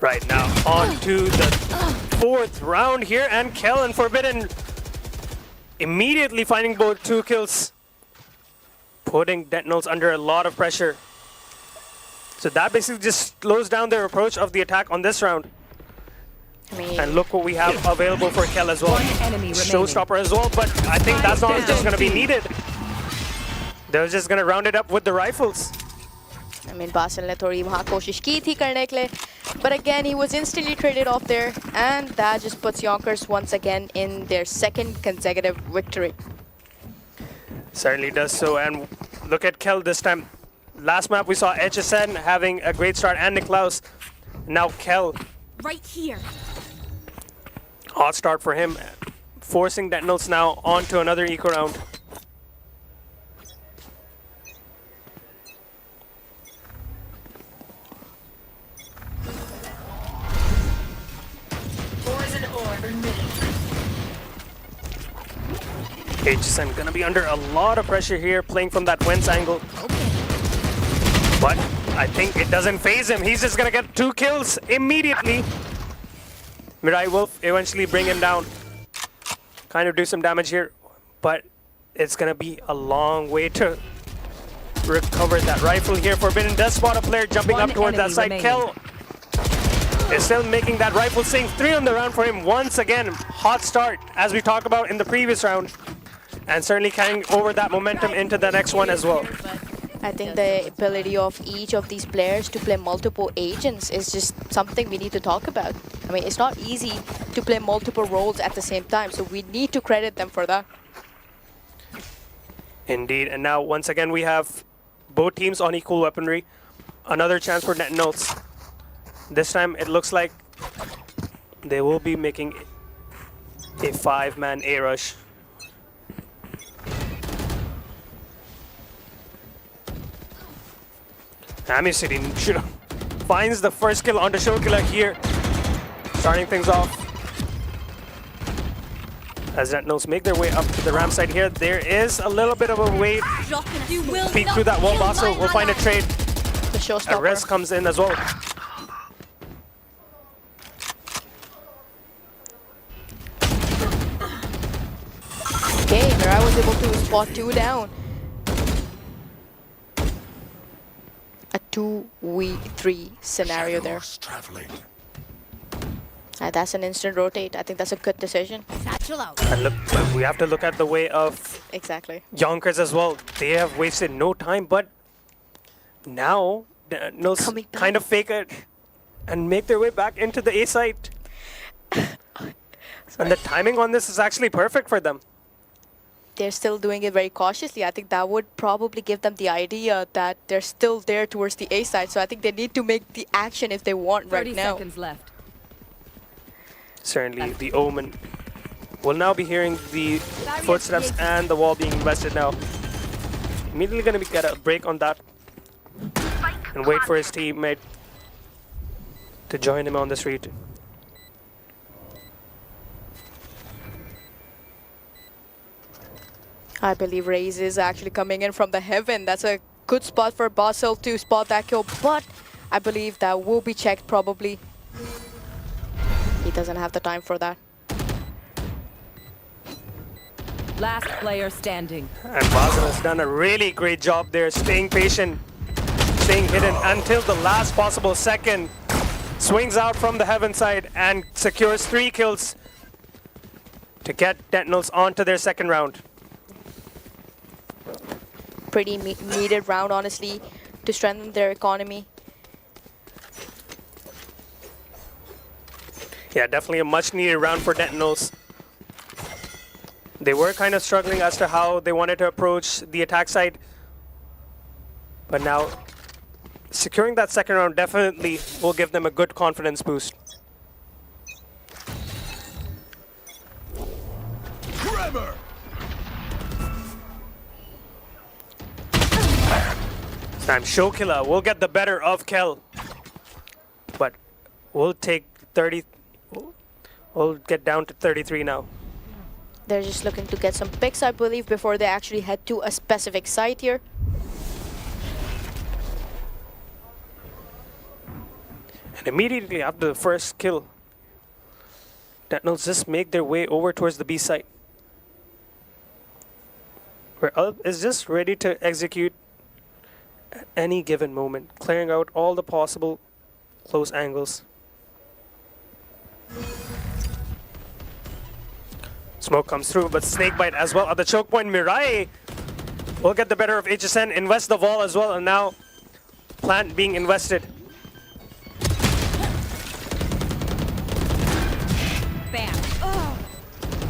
Right now, on to the 4th round here, and Kel and Forbidden immediately finding both 2 kills, putting Dentinels under a lot of pressure. So that basically just slows down their approach of the attack on this round. And look what we have available for Kel as well. Showstopper as well, but I think that's not just going to be needed. They're just going to round it up with the rifles. I mean, Basel ने थोड़ी वहाँ कोशिश की थी करने के लिए, but again he was instantly traded off there, and that just puts Yonkers once again in their 2nd consecutive victory. Certainly does so, and look at Kel this time. Last map we saw HSN having a great start and Niklaus. Now Kel. Right here. Hot start for him, forcing Dentinels now onto another eco round. HSN gonna be under a lot of pressure here, playing from that Wentz angle. But I think it doesn't phase him. He's just gonna get 2 kills immediately. Mirai will eventually bring him down. Kind of do some damage here, but it's gonna be a long way to recover that rifle here. Forbidden does spot a player jumping up towards that side. Kel is still making that rifle sing. 3 on the round for him once again. Hot start, as we talked about in the previous round. And certainly carrying over that momentum into the next one as well. I think the ability of each of these players to play multiple agents is just something we need to talk about. I mean, it's not easy to play multiple roles at the same time, so we need to credit them for that. Indeed, and now once again we have both teams on equal weaponry. Another chance for Dentinels. This time it looks like they will be making a 5-man A rush. Amucity finds the first kill onto Shokila here, starting things off. As Dentinels make their way up to the ramp side here, there is a little bit of a wave. Peek through that wall, Basel will find a trade. The showstopper. A rest comes in as well. Okay, Mirai was able to spot 2 down. A 2v3 scenario there. That's an instant rotate. I think that's a good decision. And look, we have to look at the way of Exactly. Yonkers as well. They have wasted no time, but now Dentinels kind of fake it and make their way back into the A site. And the timing on this is actually perfect for them. they're still doing it very cautiously. I think that would probably give them the idea that they're still there towards the A side. So I think they need to make the action if they want right 30 now. seconds left. Certainly, the Omen will now be hearing the footsteps and the wall being invested now. Immediately going to get a break on that and wait for his teammate to join him on this retake. I believe Raze is actually coming in from the heaven. That's a good spot for Basel to spot that kill, but I believe that will be checked probably. He doesn't have the time for that. Last player standing. And Basel has done a really great job there, staying patient, staying hidden until the last possible second. Swings out from the heaven side and secures 3 kills to get Dentinels onto their second round. Pretty needed round, honestly, to strengthen their economy. Yeah, definitely a much needed round for Dentinels. They were kind of struggling as to how they wanted to approach the attack side. But now, securing that second round definitely will give them a good confidence boost. Tremor! This time, Showkiller will get the better of Kel. But we'll take 30. We'll get down to 33 now. They're just looking to get some picks, I believe, before they actually head to a specific site here. And immediately after the first kill, Dentinels just make their way over towards the B site, where Ulp is just ready to execute at any given moment, clearing out all the possible close angles. Smoke comes through, but Snakebite as well at the choke point. Mirai will get the better of HSN, invest the wall as well, and now plant being invested. Bam.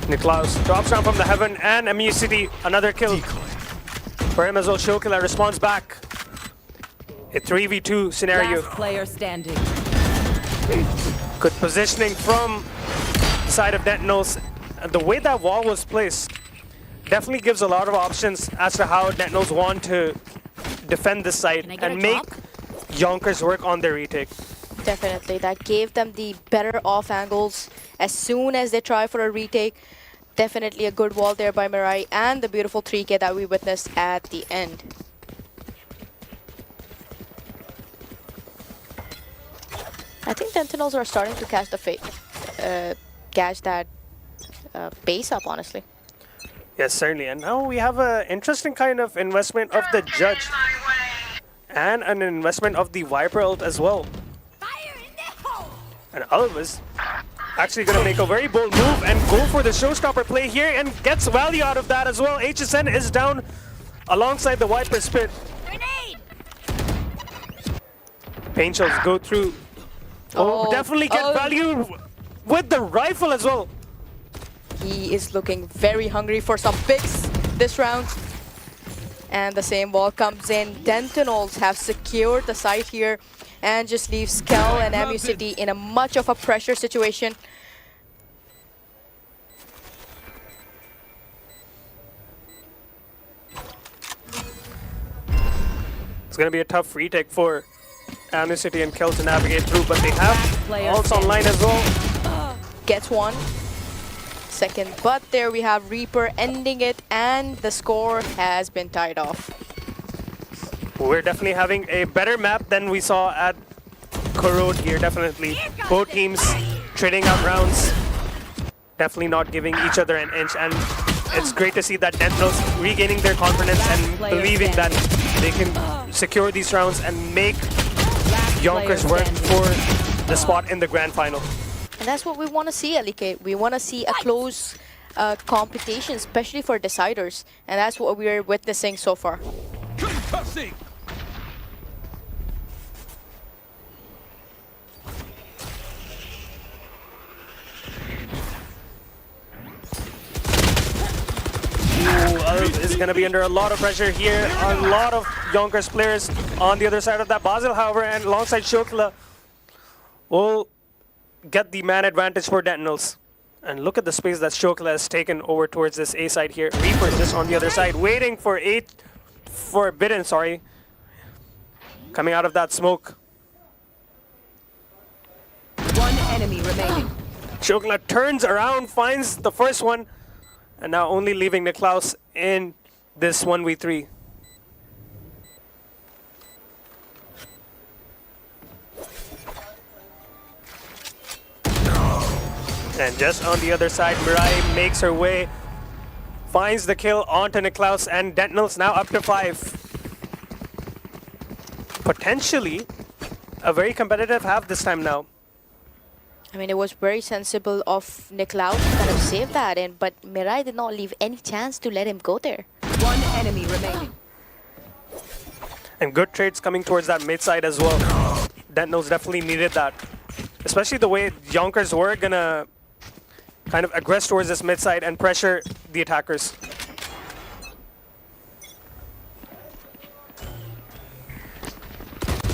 Niklaus drops down from the heaven, and Amusity, another kill for him as well. Showkiller responds back. A 3v2 scenario. Last player standing. Good positioning from the side of Dentinels. And the way that wall was placed definitely gives a lot of options as to how Dentinels want to defend this site and make Yonkers work on their retake. Definitely, that gave them the better off angles as soon as they try for a retake. Definitely a good wall there by Mirai and the beautiful 3K that we witnessed at the end. I think Dentinels are starting to catch the catch that base up, honestly. Yes, certainly. And now we have an interesting kind of investment of the Judge and an investment of the Viper ult as well. And Alvis actually going to make a very bold move and go for the showstopper play here and gets value out of that as well. HSN is down alongside the Viper spit. Pain shells go through. Oh, definitely get value with the rifle as well. He is looking very hungry for some picks this round. And the same wall comes in. Dentinels have secured the site here and just leaves Kel and Amusity in a much of a pressure situation. It's going to be a tough retake for Amusity and Kel to navigate through, but they have ults online as well. Gets one. Second, but there we have Reaper ending it, and the score has been tied off. We're definitely having a better map than we saw at Corrode here, definitely. Both teams trading out rounds, definitely not giving each other an inch, and it's great to see that Dentinels regaining their confidence and believing that they can secure these rounds and make Yonkers work for the spot in the grand final. And that's what we want to see, LK. We want to see a close competition, especially for deciders. And that's what we're witnessing so far. Concussing! going to be under a lot of pressure here. A lot of Yonkers players on the other side of that. Basil, however, and alongside Shokla will get the man advantage for Dentinels. And look at the space that Shokla has taken over towards this A side here. Reaper just on the other side, waiting for Bidden, sorry. Coming out of that smoke. One enemy remaining. Shokla turns around, finds the first one, and now only leaving Niklaus in this 1v3. And just on the other side, Mirai makes her way, finds the kill onto Niklaus, and Dentinels now up to 5. Potentially a very competitive half this time now. I mean, it was very sensible of Niklaus to kind of save that in, but Mirai did not leave any chance to let him go there. One enemy remaining. And good trades coming towards that mid side as well. Dentinels definitely needed that. Especially the way Yonkers were gonna kind of aggress towards this mid side and pressure the attackers.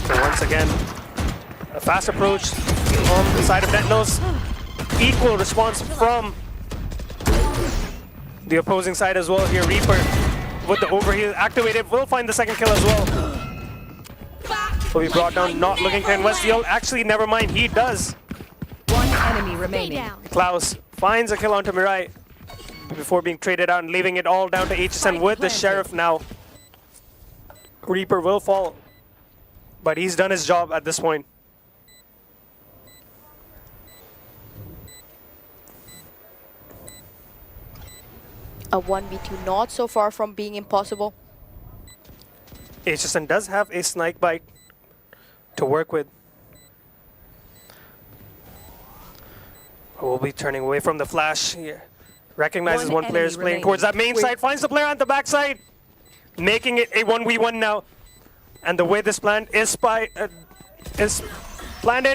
And once again, a fast approach on the side of Dentinels. Equal response from the opposing side as well here. Reaper with the overheal activated will find the second kill as well. Will be brought down, not looking to invest the ult. Actually, never mind, he does. One enemy remaining. Klaus finds a kill onto Mirai before being traded out and leaving it all down to HSN with the Sheriff now. Reaper will fall, but he's done his job at this point. A 1v2 not so far from being impossible. HSN does have a snake bite to work with. We'll be turning away from the flash here. Recognizes one player is playing towards that main side, finds the player on the back side, making it a 1v1 now. And the way this plan is planted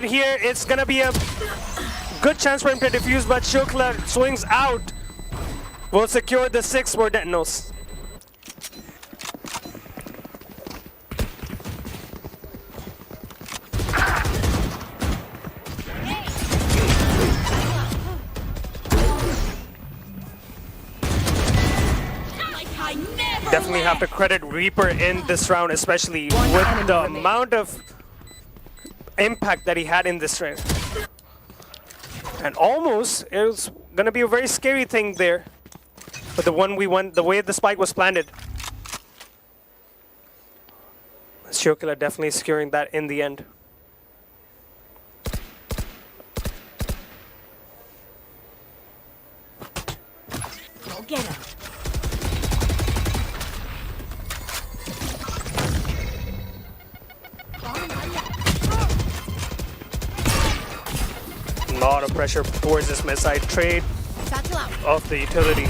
here, it's gonna be a good chance for him to defuse, but Shokla swings out. Will secure the 6 for Dentinels. Definitely have to credit Reaper in this round, especially with the amount of impact that he had in this round. And almost, it was gonna be a very scary thing there. But the 1v1, the way the spike was planted. Shokla definitely securing that in the end. Go get him. A lot of pressure towards this mid-side trade of the utility.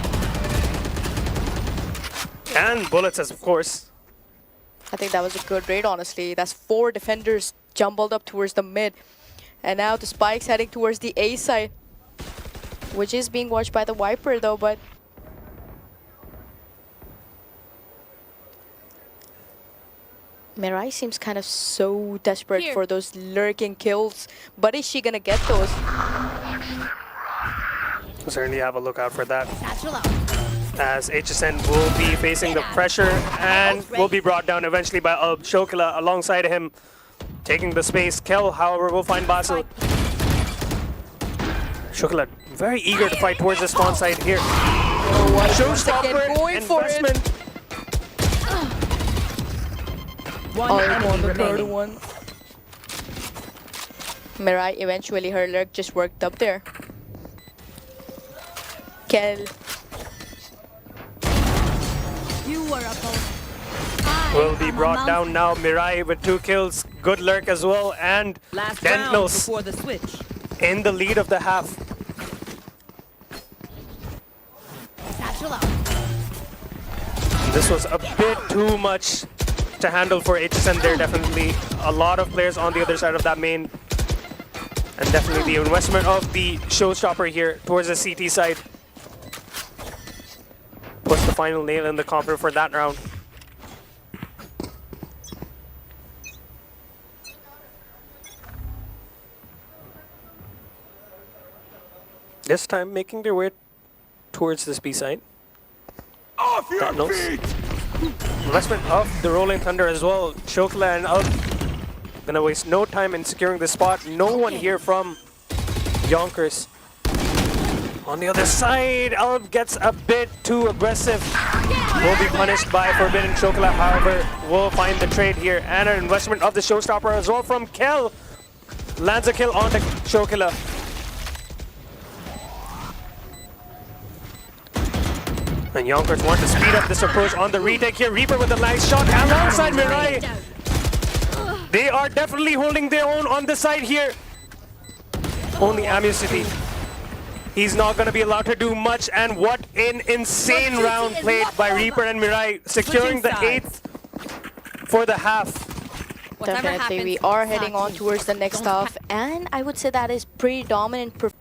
And bullets, of course. I think that was a good raid, honestly. That's 4 defenders jumbled up towards the mid. And now the spike's heading towards the A side, which is being watched by the Viper though, but Mirai seems kind of so desperate for those lurking kills. But is she gonna get those? We'll certainly have a look out for that. As HSN will be facing the pressure and will be brought down eventually by Shokla alongside him, taking the space. Kel, however, will find Basil. Shokla very eager to fight towards the spawn side here. Showstopper investment. One enemy remaining. Mirai, eventually her lurk just worked up there. Kel. Will be brought down now. Mirai with 2 kills. Good lurk as well. And Dentinels in the lead of the half. This was a bit too much to handle for HSN there. Definitely a lot of players on the other side of that main. And definitely the investment of the showstopper here towards the CT side. Puts the final nail in the coffin for that round. This time making their way towards this B side. Off your feet! Investment of the Rolling Thunder as well. Chokla and Alp gonna waste no time in securing the spot. No one here from Yonkers. On the other side, Alp gets a bit too aggressive. Will be punished by Forbidden Chokla, however, will find the trade here. And an investment of the showstopper as well from Kel. Lands a kill on the Chokla. And Yonkers want to speed up this approach on the retake here. Reaper with a nice shot alongside Mirai. They are definitely holding their own on this side here. Only Amusity. He's not going to be allowed to do much. And what an insane round played by Reaper and Mirai, securing the 8th for the half. Definitely, we are heading on towards the next half. And I would say that is pretty dominant performance.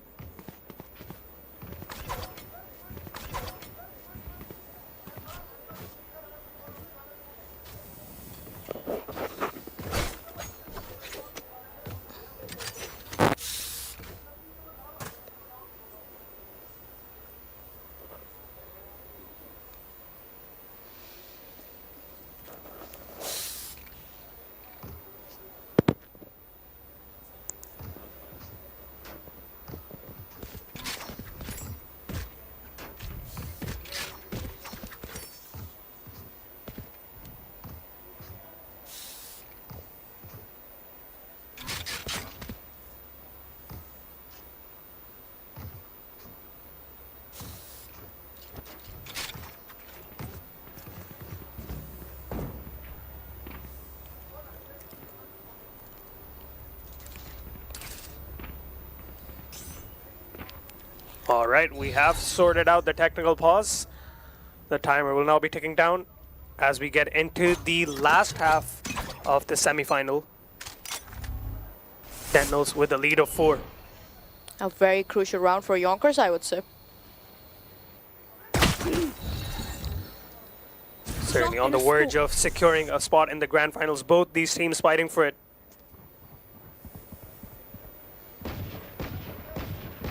All right, we have sorted out the technical pause. The timer will now be ticking down as we get into the last half of the semi-final. Dentinels with a lead of 4. A very crucial round for Yonkers, I would say. Certainly on the verge of securing a spot in the grand finals. Both these teams fighting for it.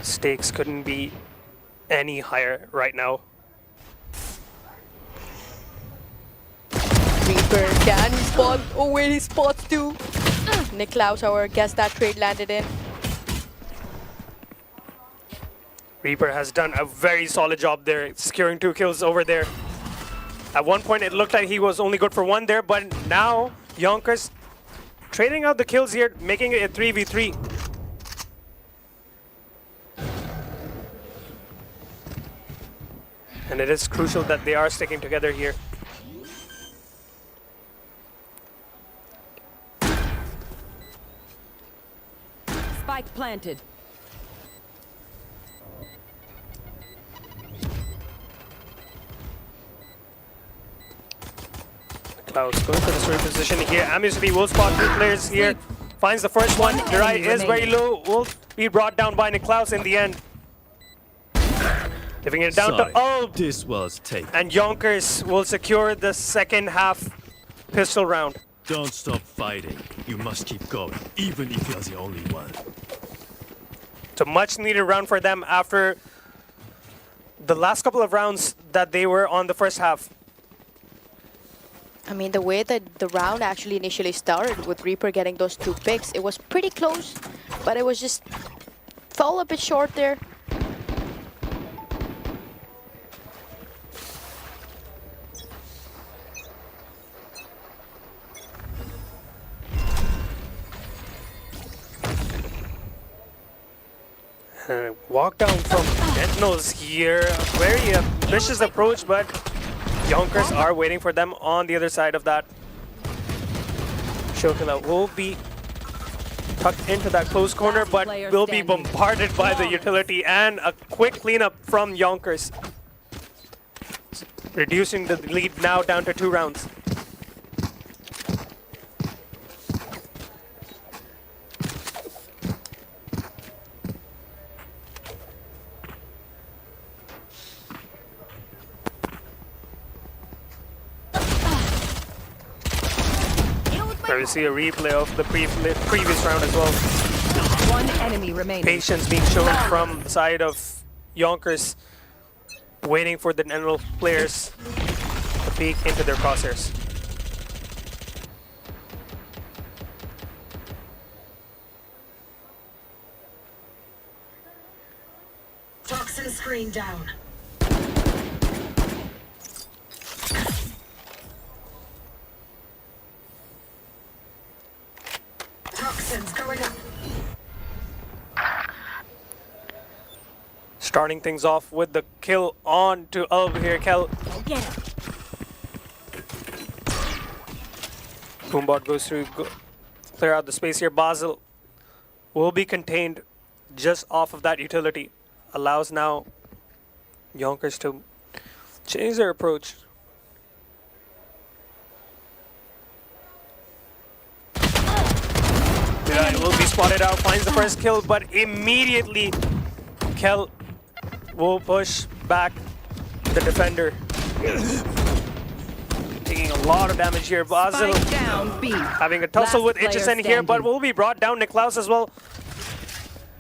Stakes couldn't be any higher right now. Reaper can spot. Oh wait, he spots too. Niklaus, however, guess that trade landed in. Reaper has done a very solid job there, securing 2 kills over there. At one point, it looked like he was only good for 1 there, but now Yonkers trading out the kills here, making it a 3v3. And it is crucial that they are sticking together here. Spike planted. Klaus going for the swing position here. Amusity will spot 2 players here. Finds the first one. Mirai is very low. Will be brought down by Niklaus in the end. Giving it down to Ulb. This was taken. And Yonkers will secure the second half pistol round. Don't stop fighting. You must keep going, even if you're the only one. It's a much needed round for them after the last couple of rounds that they were on the first half. I mean, the way that the round actually initially started with Reaper getting those 2 picks, it was pretty close, but it was just fell a bit short there. Walk down from Dentinels here. A very vicious approach, but Yonkers are waiting for them on the other side of that. Chokla will be tucked into that close corner, but will be bombarded by the utility, and a quick cleanup from Yonkers. Reducing the lead now down to 2 rounds. So we see a replay of the previous round as well. One enemy remaining. Patience being shown from the side of Yonkers, waiting for the Dentinels players to peek into their crosshairs. Toxin screen down. Toxins going up. Starting things off with the kill on to Ulb here, Kel. Boombot goes through, clear out the space here. Basel will be contained just off of that utility. Allows now Yonkers to change their approach. Yeah, it will be spotted out, finds the first kill, but immediately Kel will push back the defender. Taking a lot of damage here. Basel down, B. having a tussle with HSN here, but will be brought down. Niklaus as well.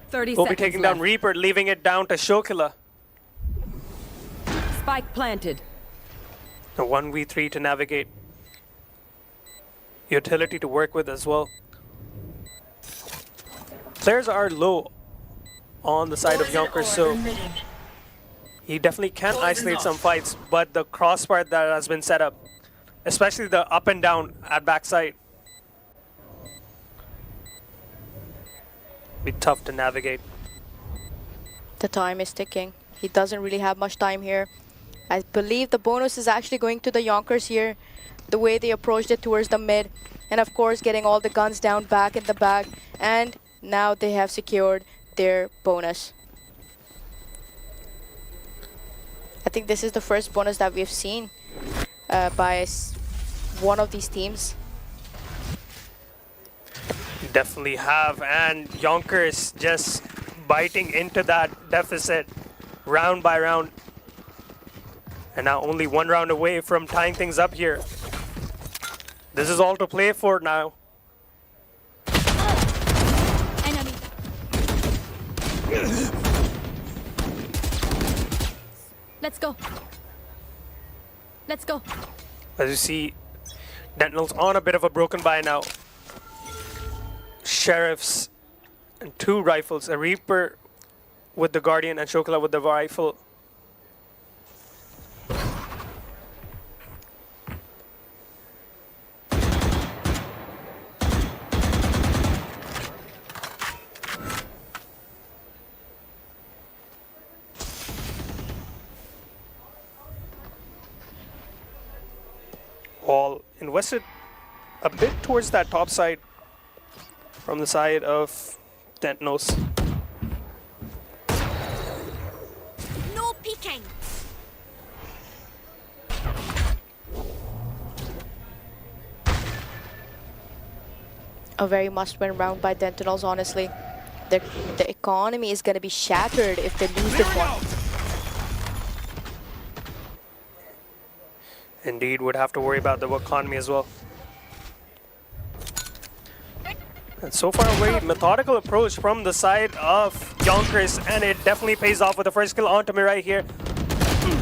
30 will be seconds taking left. down Reaper, leaving it down to Shokila. Spike planted. A 1v3 to navigate. Utility to work with as well. Players are low on the side of Yonkers, so he definitely can isolate some fights, but the crossbar that has been set up, especially the up and down at backside, be tough to navigate. The time is ticking. He doesn't really have much time here. I believe the bonus is actually going to the Yonkers here, the way they approached it towards the mid, and of course getting all the guns down back in the bag, and now they have secured their bonus. I think this is the first bonus that we've seen by one of these teams. Definitely have, and Yonkers just biting into that deficit round by round. And now only one round away from tying things up here. This is all to play for now. Let's go. Let's go. As you see, Dentinels on a bit of a broken buy now. Sheriffs and 2 rifles, a Reaper with the Guardian and Shokila with the rifle. All invested a bit towards that top side from the side of Dentinels. No peeking. A very must-win round by Dentinels, honestly. The economy is going to be shattered if they lose this one. Indeed, would have to worry about the economy as well. And so far, a very methodical approach from the side of Yonkers, and it definitely pays off with the first kill onto Mirai here.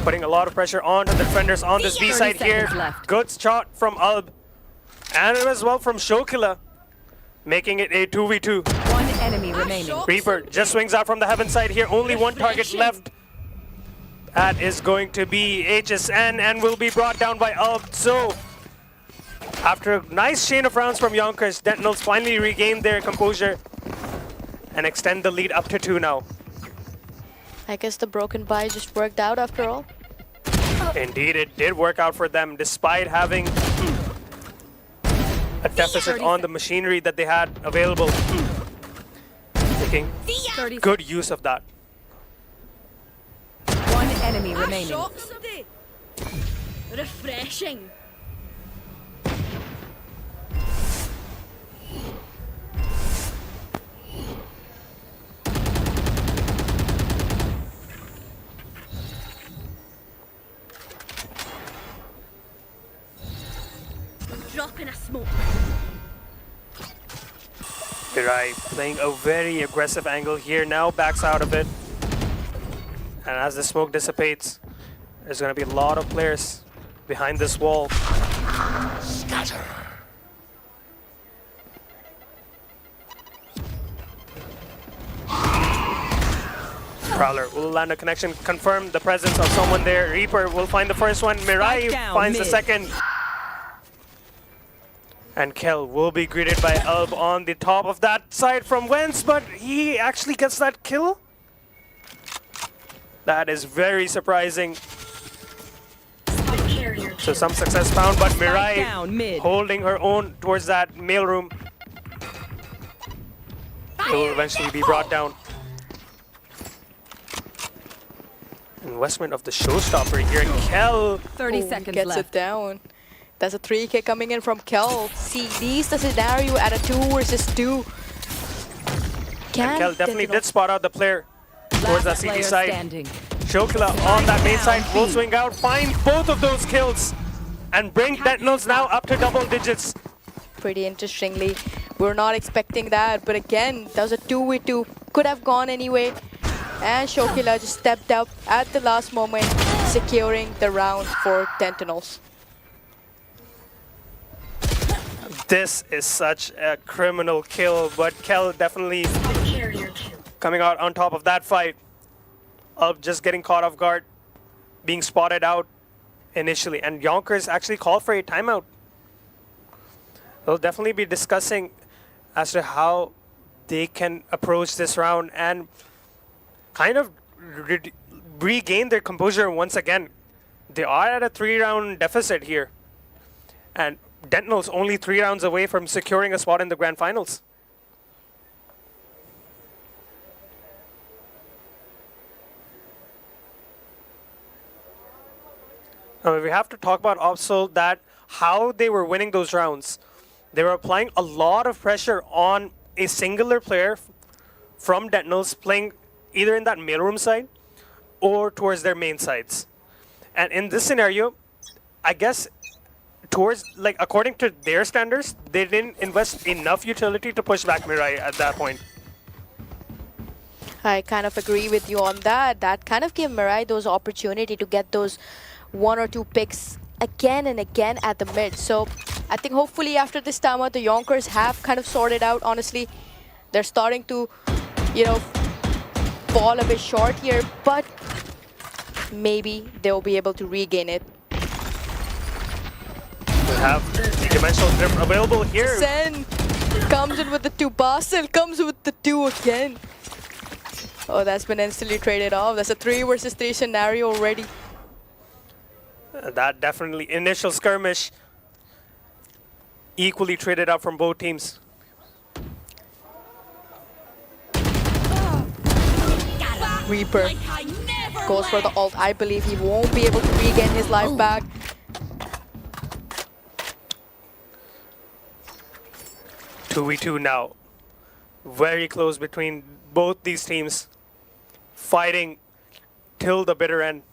Putting a lot of pressure on the defenders on this B side here. Good shot from Ulb, and as well from Shokila, making it a 2v2. One enemy remaining. Reaper just swings out from the heaven side here. Only one target left. That is going to be HSN and will be brought down by Ulb. So, after a nice chain of rounds from Yonkers, Dentinels finally regain their composure and extend the lead up to 2 now. I guess the broken buy just worked out after all. Indeed, it did work out for them despite having a deficit on the machinery that they had available. Making good use of that. One enemy remaining. Refreshing. Dropping a smoke. Mirai playing a very aggressive angle here, now backs out of it. And as the smoke dissipates, there's going to be a lot of players behind this wall. Scatter. Prowler will land a connection, confirm the presence of someone there. Reaper will find the first one. Mirai finds the second. And Kel will be greeted by Elb on the top of that side from Wentz, but he actually gets that kill. That is very surprising. So some success found, but Mirai holding her own towards that mailroom. It will eventually be brought down. Investment of the showstopper here. Kel 30 seconds gets left. it down. That's a 3K coming in from Kel. See, these the scenario at a 2 versus 2. And Kel definitely did spot out the player towards that CD side. Standing. Shokila on that main side will swing out, find both of those kills, and bring Dentinels now up to double digits. Pretty interestingly, we're not expecting that, but again, that was a 2v2. Could have gone anyway. And Shokila just stepped up at the last moment, securing the round for Dentinels. This is such a criminal kill, but Kel definitely coming out on top of that fight of just getting caught off guard, being spotted out initially. And Yonkers actually called for a timeout. They'll definitely be discussing as to how they can approach this round and kind of regain their composure once again. They are at a 3-round deficit here. And Dentinels only 3 rounds away from securing a spot in the grand finals. Now we have to talk about also that how they were winning those rounds. They were applying a lot of pressure on a singular player from Dentinels playing either in that mailroom side or towards their main sides. And in this scenario, I guess towards, like, according to their standards, they didn't invest enough utility to push back Mirai at that point. I kind of agree with you on that. That kind of gave Mirai those opportunity to get those 1 or 2 picks again and again at the mid. So I think hopefully after this timeout, the Yonkers have kind of sorted out, honestly. They're starting to, you know, fall a bit short here, but maybe they'll be able to regain it. We have dimensional grip available here. Sen comes in with the 2. Basel comes with the 2 again. Oh, that's been instantly traded off. That's a 3 versus 3 scenario already. That definitely initial skirmish equally traded up from both teams. Reaper goes for the ult. I believe he won't be able to regain his life back. Two v 2 now. Very close between both these teams. Fighting till the bitter end.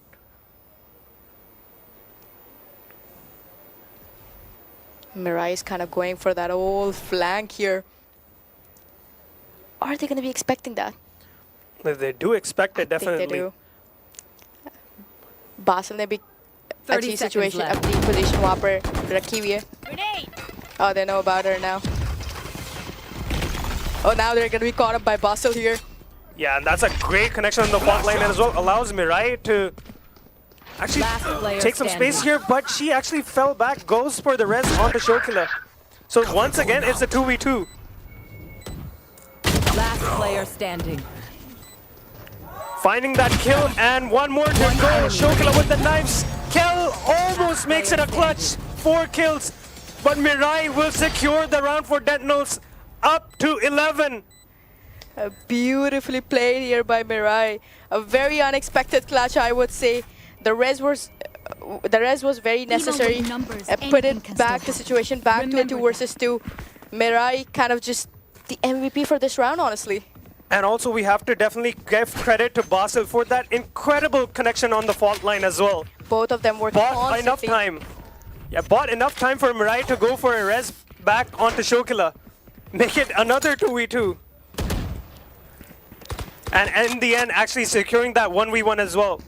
Mirai is kind of going for that old flank here. Are they going to be expecting that? They do expect it, definitely. I think they do. Basel ने भी 30 अच्छी seconds situation left. अपनी position वहाँ पर रखी हुई है. Oh, they know about her now. Oh, now they're going to be caught up by Basel here. Yeah, and that's a great connection on the front line and as well allows Mirai to actually take some space here, but she actually fell back, goes for the res onto Shokila. So once again, it's a 2v2. Last player standing. Finding that kill and one more to go. Shokila with the knives. Kel almost makes it a clutch. 4 kills, but Mirai will secure the round for Dentinels up to 11. Beautifully played here by Mirai. A very unexpected clutch, I would say. The res was very necessary. Put it back, the situation back to a 2 versus 2. Mirai kind of just the MVP for this round, honestly. And also we have to definitely give credit to Basel for that incredible connection on the fault line as well. Both of them were bought enough time. Yeah, bought enough time for Mirai to go for a res back onto Shokila. make it another 2v2. And in the end, actually securing that 1v1 as well.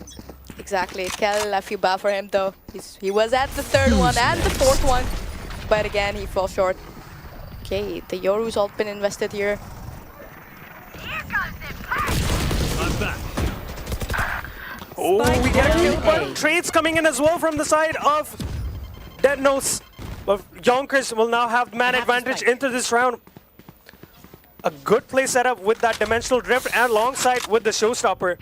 Exactly. Kel, I feel bad for him though. He was at the third one and the fourth one, but again, he fell short. Okay, the Yoru's all been invested here. I'm back. Oh, we get a kill, but trades coming in as well from the side of Dentinels. But Yonkers will now have man advantage into this round. A good play setup with that dimensional drift and alongside with the showstopper.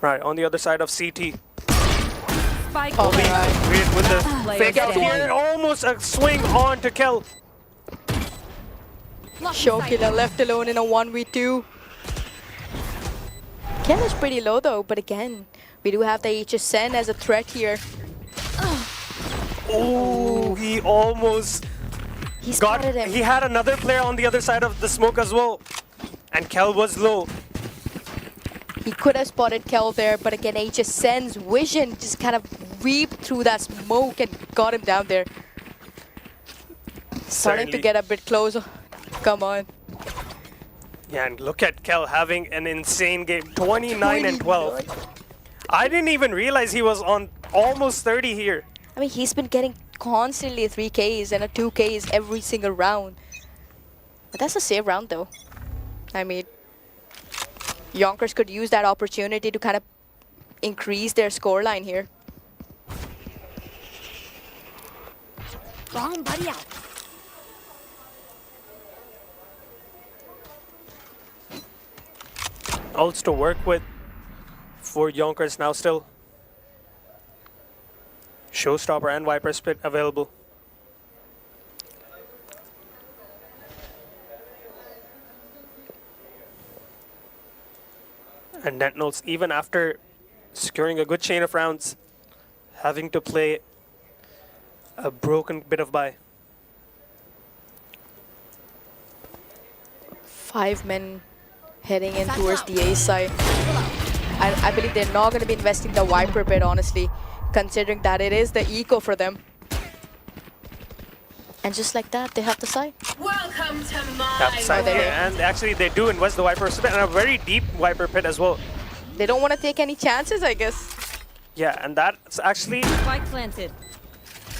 Right, on the other side of CT. Spike Oh my god. Great with the Player fake out standing. here. Almost a swing on to Kel. Shokila left alone in a 1v2. Kel is pretty low though, but again, we do have the HSN as a threat here. Oh, he almost He got spotted him. He had another player on the other side of the smoke as well. And Kel was low. He could have spotted Kel there, but again, HSN's vision just kind of weaved through that smoke and got him down there. Starting to Certainly. get a bit closer. Come on. Yeah, and look at Kel having an insane game. 29 and 12. I didn't even realize he was on almost 30 here. I mean, he's been getting constantly 3Ks and a 2Ks every single round. But that's a safe round though. I mean, Yonkers could use that opportunity to kind of increase their scoreline here. Wrong buddy out. Ults to work with for Yonkers now still. Showstopper and Viper Spit available. And Dentinels, even after securing a good chain of rounds, having to play a broken bit of buy. 5 men heading in towards the A side. I believe they're not going to be investing the Viper bit, honestly, considering that it is the eco for them. And just like that, they have the side. Welcome to Have the side they here. do. And actually they do invest the Viper Spit and a very deep Viper Pit as well. They don't want to take any chances, I guess. Yeah, and that's actually, Spike planted.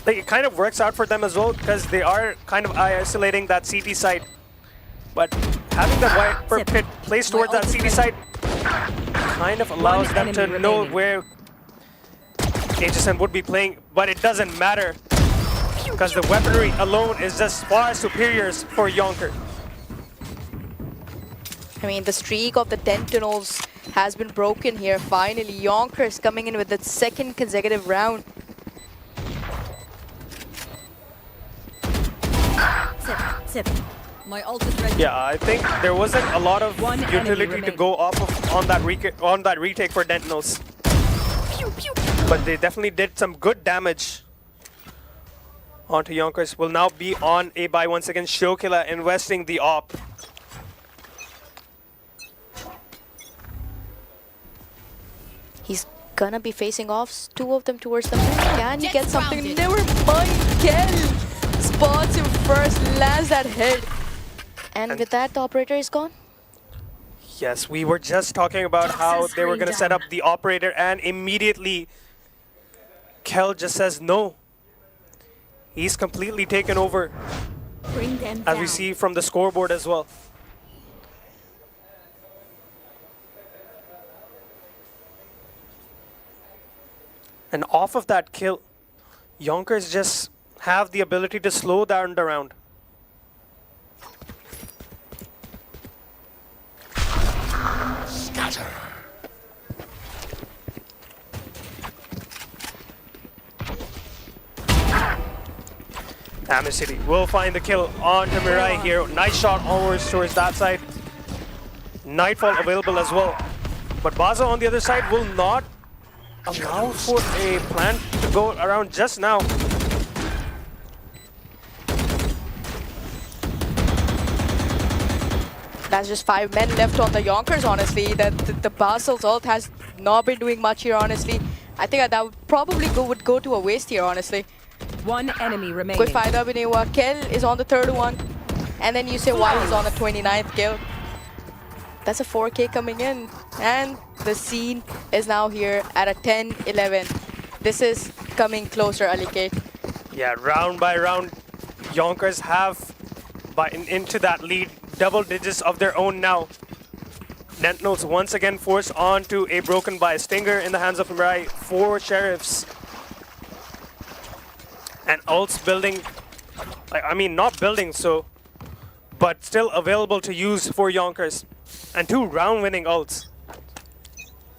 like, it kind of works out for them as well because they are kind of isolating that CT side. But having the Viper Pit placed towards that CT side kind of allows them to enemy know remaining. where HSN would be playing, but it doesn't matter because the weaponry alone is just far superior for Yonkers. I mean, the streak of the Dentinels has been broken here. Finally, Yonkers coming in with the second consecutive round. Sip. My ult is ready. Yeah, I think there wasn't a lot of One enemy utility to remaining. go off of on that retake for Dentinels. But they definitely did some good damage onto Yonkers. Will now be on A buy once again. Shokila investing the op. He's gonna be facing off 2 of them towards the mid. Can he get something? Never mind. Kel spots him first, lands that hit. And with that, the operator is gone. Yes, we were just talking about how they were going to set up the operator and immediately Kel just says no. He's completely taken over, Bring them as down. we see from the scoreboard as well. And off of that kill, Yonkers just have the ability to slow down the round. Scatter. Amnesty City will find the kill on to Mirai here. Nice shot onwards towards that side. Nightfall available as well. But Baza on the other side will not allow for a plan to go around just now. That's just 5 men left on the Yonkers, honestly. The Basel's ult has not been doing much here, honestly. I think that would probably would go to a waste here, honestly. One enemy remaining. Good fight up in Ewa. Kel is on the third one. And then you say why he's on the 29th kill. That's a 4K coming in. And the scene is now here at a 10-11. This is coming closer, Alikate. Yeah, round by round, Yonkers have into that lead, double digits of their own now. Dentinels once again forced onto a broken by Stinger in the hands of Mirai. 4 sheriffs. And ults building, I mean not building so, but still available to use for Yonkers. And 2 round-winning ults.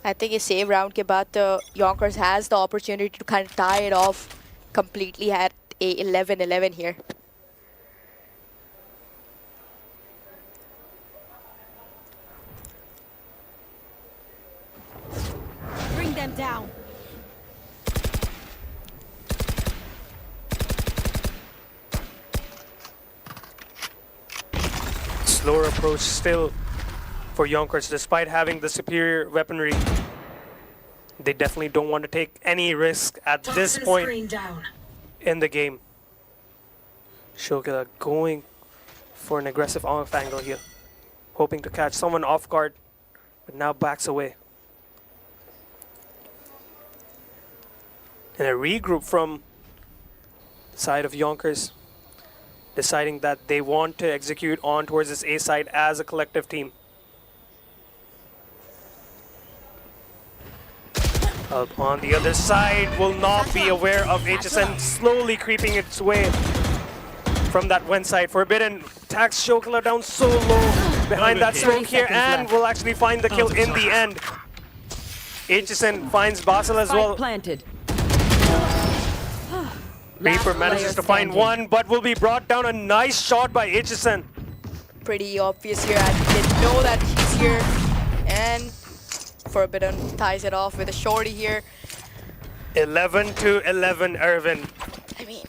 I think a save round ke baad Yonkers has the opportunity to kind of tie it off completely at a 11-11 here. Bring them down. Slower approach still for Yonkers, despite having the superior weaponry. They definitely don't want to take any risk at this point in the game. Shokila going for an aggressive off angle here, hoping to catch someone off guard, but now backs away. And a regroup from the side of Yonkers, deciding that they want to execute on towards this A side as a collective team. Up on the other side will not be aware of HSN slowly creeping its way from that one side. Forbidden attacks Shokila down so low behind that smoke here and will actually find the kill in the end. HSN finds Basel as well. Planted. Reaper manages to find one, but will be brought down. A nice shot by HSN. Pretty obvious here. I didn't know that he's here. And Forbidden ties it off with a shorty here. 11-11, Irvin. I mean,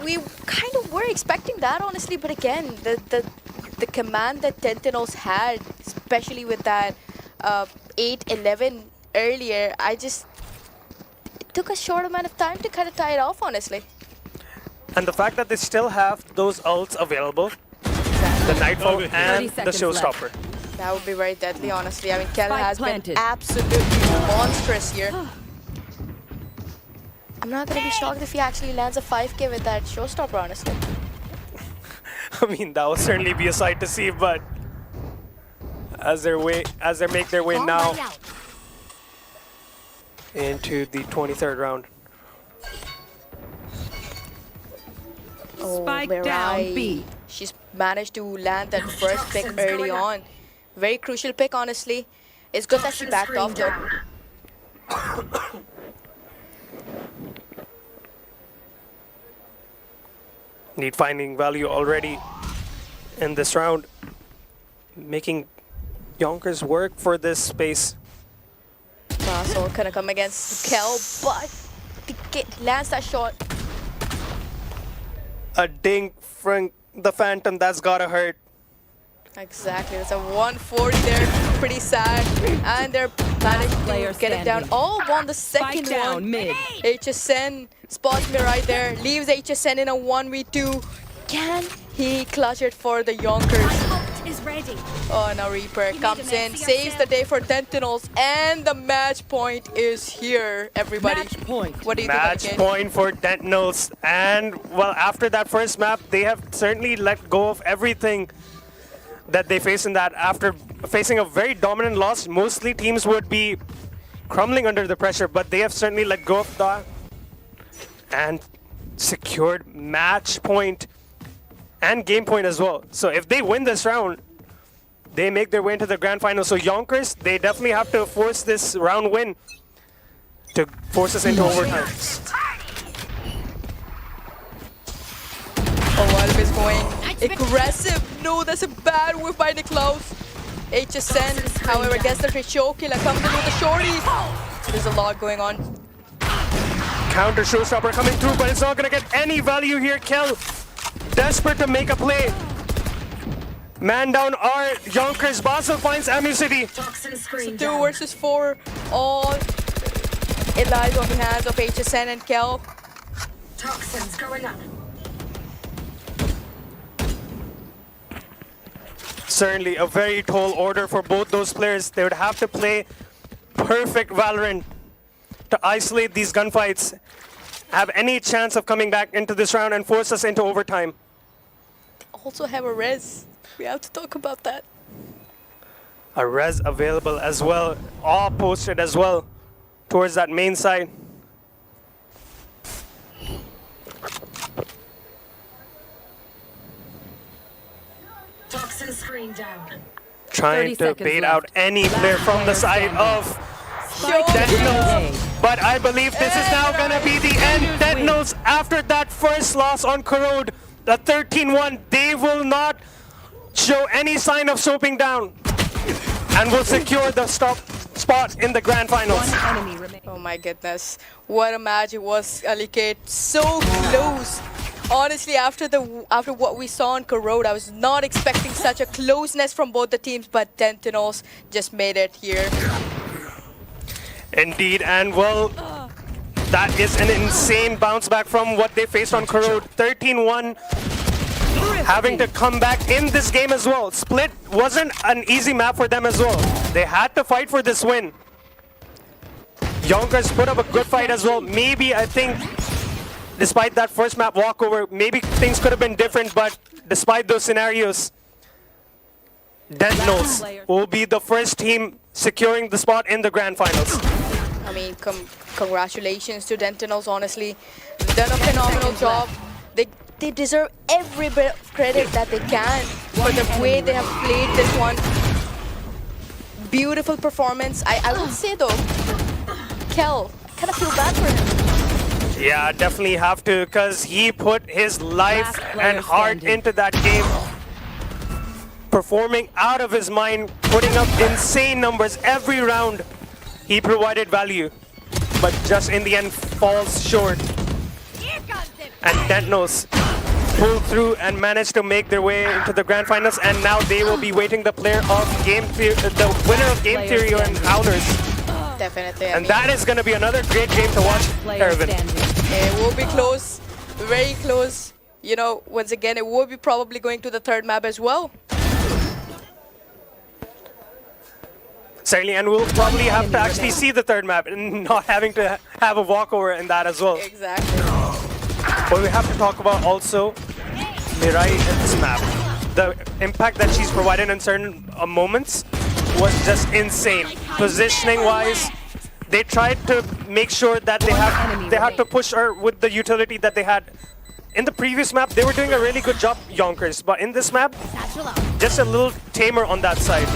we kind of were expecting that, honestly. But again, the command that Dentinels had, especially with that 8-11 earlier, it took a short amount of time to kind of tie it off, honestly. And the fact that they still have those ults available, the Nightfall and the Showstopper. That would be very deadly, honestly. I mean, Kel has planted. been absolutely monstrous here. I'm not going to be shocked if he actually lands a 5K with that Showstopper, honestly. I mean, that will certainly be a sight to see, but as they make their way now into the 23rd round. Oh, Spike Mirai. down B. She's managed to land that first pick early on. Very crucial pick, honestly. It's good that she backed off, though. Need finding value already in this round, making Yonkers work for this space. So gonna come against Kel, but lands that shot. A dink from the Phantom, that's gotta hurt. Exactly, there's a 140 there, pretty sad. And they're managed to get it down. Oh, on the second one. Mid. HSN spots me right there, leaves HSN in a 1v2. Can he clutch it for the Yonkers? Is ready. Oh, now Reaper comes in, saves the day for Dentinels, and the match point is here, everybody. Match point. What do you Match think? point for Dentinels. And, well, after that first map, they have certainly let go of everything that they face in that. After facing a very dominant loss, mostly teams would be crumbling under the pressure, but they have certainly let go of that and secured match point and game point as well. So if they win this round, they make their way into the grand final. So Yonkers, they definitely have to force this round win to force us into overtime. Oh, Alp is going aggressive. No, that's a bad whiff by Niklaus. HSN, however, gets the choke killer, comes in with the shorty. There's a lot going on. Counter Showstopper coming through, but it's not going to get any value here. Kel, desperate to make a play. Man down are Yonkers. Basel finds Amu City. So 2 versus 4. All it lies on the hands of HSN and Kel. Toxins going up. Certainly a very tall order for both those players. They would have to play perfect Valorant to isolate these gunfights, have any chance of coming back into this round and force us into overtime. Also have a res. We have to talk about that. A res available as well, all posted as well towards that main side. Toxin screen down. Trying to bait out any player from the side of Dentinels. But I believe this is now going to be the end. Dentinels, after that first loss on Corrode, the 13-1, they will not show any sign of sloping down and will secure the spot in the grand finals. Oh my goodness. What a match it was, Alikate. So close. Honestly, after what we saw on Corrode, I was not expecting such a closeness from both the teams, but Dentinels just made it here. Indeed, and well, that is an insane bounce back from what they faced on Corrode. 13-1, having to come back in this game as well. Split wasn't an easy map for them as well. They had to fight for this win. Yonkers put up a good fight as well. Maybe, I think, despite that first map walkover, maybe things could have been different, but despite those scenarios, Dentinels will be the first team securing the spot in the grand finals. I mean, congratulations to Dentinels, honestly. They've done a phenomenal job. They deserve every bit of credit that they can for the way they have played this one. Beautiful performance. I would say though, Kel, kind of feel bad for him. Yeah, definitely have to, because he put his life and heart into that game. Performing out of his mind, putting up insane numbers every round. He provided value, but just in the end falls short. And Dentinels pulled through and managed to make their way into the grand finals, and now they will be waiting the winner of Game Theory and Howlers. Definitely. And that is going to be another great game to watch, Ervin. It will be close, very close. You know, once again, it will be probably going to the third map as well. Certainly, and we'll probably have to actually see the third map and not having to have a walkover in that as well. Exactly. But we have to talk about also Mirai in this map. The impact that she's provided in certain moments was just insane. Positioning-wise, they tried to make sure that they had to push her with the utility that they had. In the previous map, they were doing a really good job, Yonkers, but in this map, just a little tamer on that side.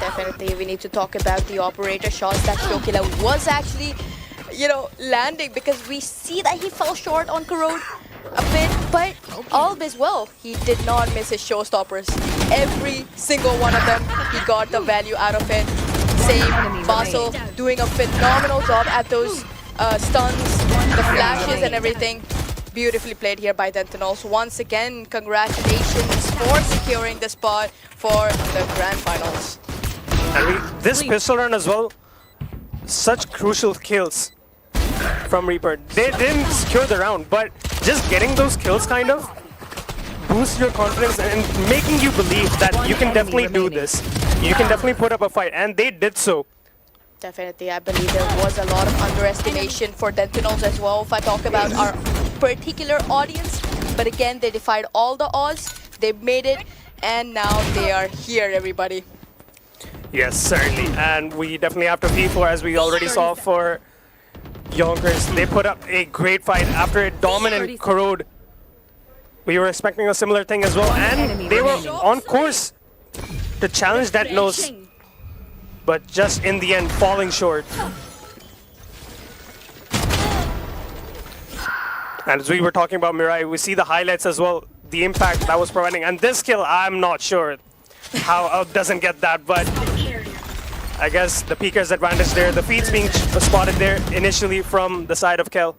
Definitely, we need to talk about the operator shots that Shokila was actually, you know, landing, because we see that he fell short on Corrode a bit, but all is well. He did not miss his showstoppers. Every single one of them, he got the value out of it. Same, Basel doing a phenomenal job at those stuns, the flashes and everything. Beautifully played here by Dentinels. Once again, congratulations for securing the spot for the grand finals. And this pistol run as well, such crucial kills from Reaper. They didn't secure the round, but just getting those kills kind of boosts your confidence and making you believe that you can definitely do this. You can definitely put up a fight, and they did so. Definitely, I believe there was a lot of underestimation for Dentinels as well, if I talk about our particular audience. But again, they defied all the odds, they made it, and now they are here, everybody. Yes, certainly. And we definitely have to feel for, as we already saw for Yonkers. They put up a great fight after a dominant Corrode. We were expecting a similar thing as well, and they were on course to challenge Dentinels, but just in the end falling short. And as we were talking about Mirai, we see the highlights as well, the impact that was providing. And this kill, I'm not sure how doesn't get that, but I guess the Peaker's advantage there. The feeds being spotted there initially from the side of Kel.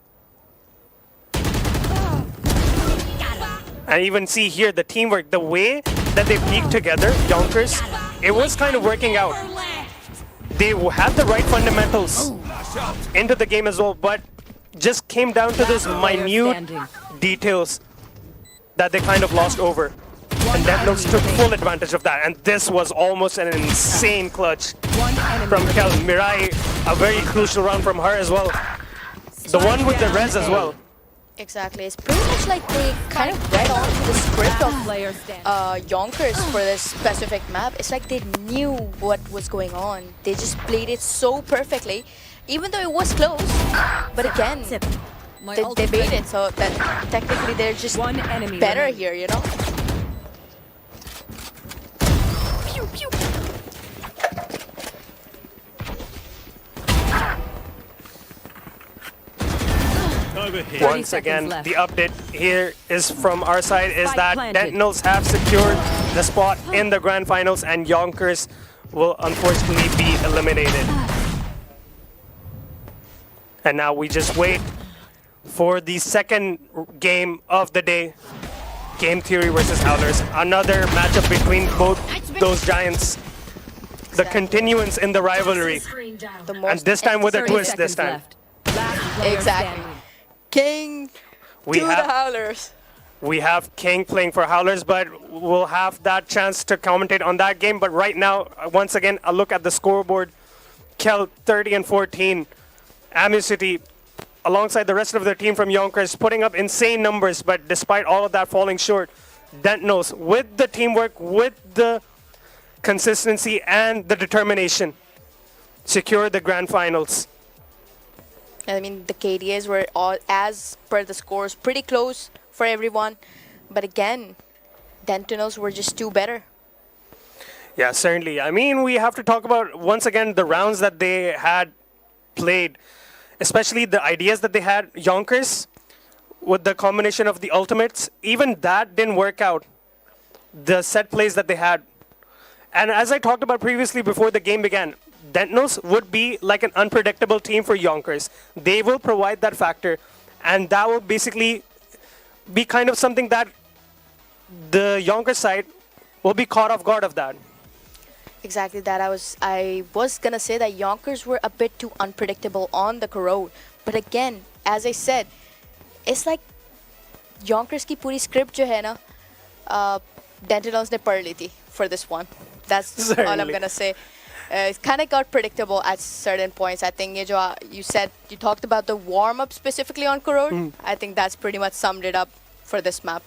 And even see here the teamwork, the way that they peeked together, Yonkers, it was kind of working out. They had the right fundamentals into the game as well, but just came down to those minute details that they kind of lost over. And Dentinels took full advantage of that. And this was almost an insane clutch from Kel. Mirai, a very crucial round from her as well. The one with the res as well. Exactly. It's pretty much like they kind of read onto the script of Yonkers for this specific map. It's like they knew what was going on. They just played it so perfectly, even though it was close. But again, they made it, so that technically they're just better here, you know? Pew, pew. Once again, the update here is from our side is that Dentinels have secured the spot in the grand finals and Yonkers will unfortunately be eliminated. And now we just wait for the second game of the day. Game Theory versus Howlers. Another matchup between both those giants. The continuance in the rivalry. And this time with a twist this time. Exactly. King to the Howlers. We have King playing for Howlers, but we'll have that chance to commentate on that game. But right now, once again, a look at the scoreboard. Kel 30 and 14. Amucity, alongside the rest of their team from Yonkers, putting up insane numbers, but despite all of that falling short, Dentinels, with the teamwork, with the consistency and the determination, secure the grand finals. I mean, the KDAs were all, as per the scores, pretty close for everyone. But again, Dentinels were just too better. Yeah, certainly. I mean, we have to talk about, once again, the rounds that they had played, especially the ideas that they had. Yonkers, with the combination of the ultimates, even that didn't work out. The set plays that they had. And as I talked about previously before the game began, Dentinels would be like an unpredictable team for Yonkers. They will provide that factor, and that will basically be kind of something that the Yonkers side will be caught off guard of that. Exactly that. I was gonna say that Yonkers were a bit too unpredictable on the road. But again, as I said, it's like Yonkers की पूरी script जो है ना, Dentinels ने पढ़ ली थी for this one. That's all I'm gonna say. It kind of got predictable at certain points. I think you talked about the warm-up specifically on Koror. I think that's pretty much summed it up for this map.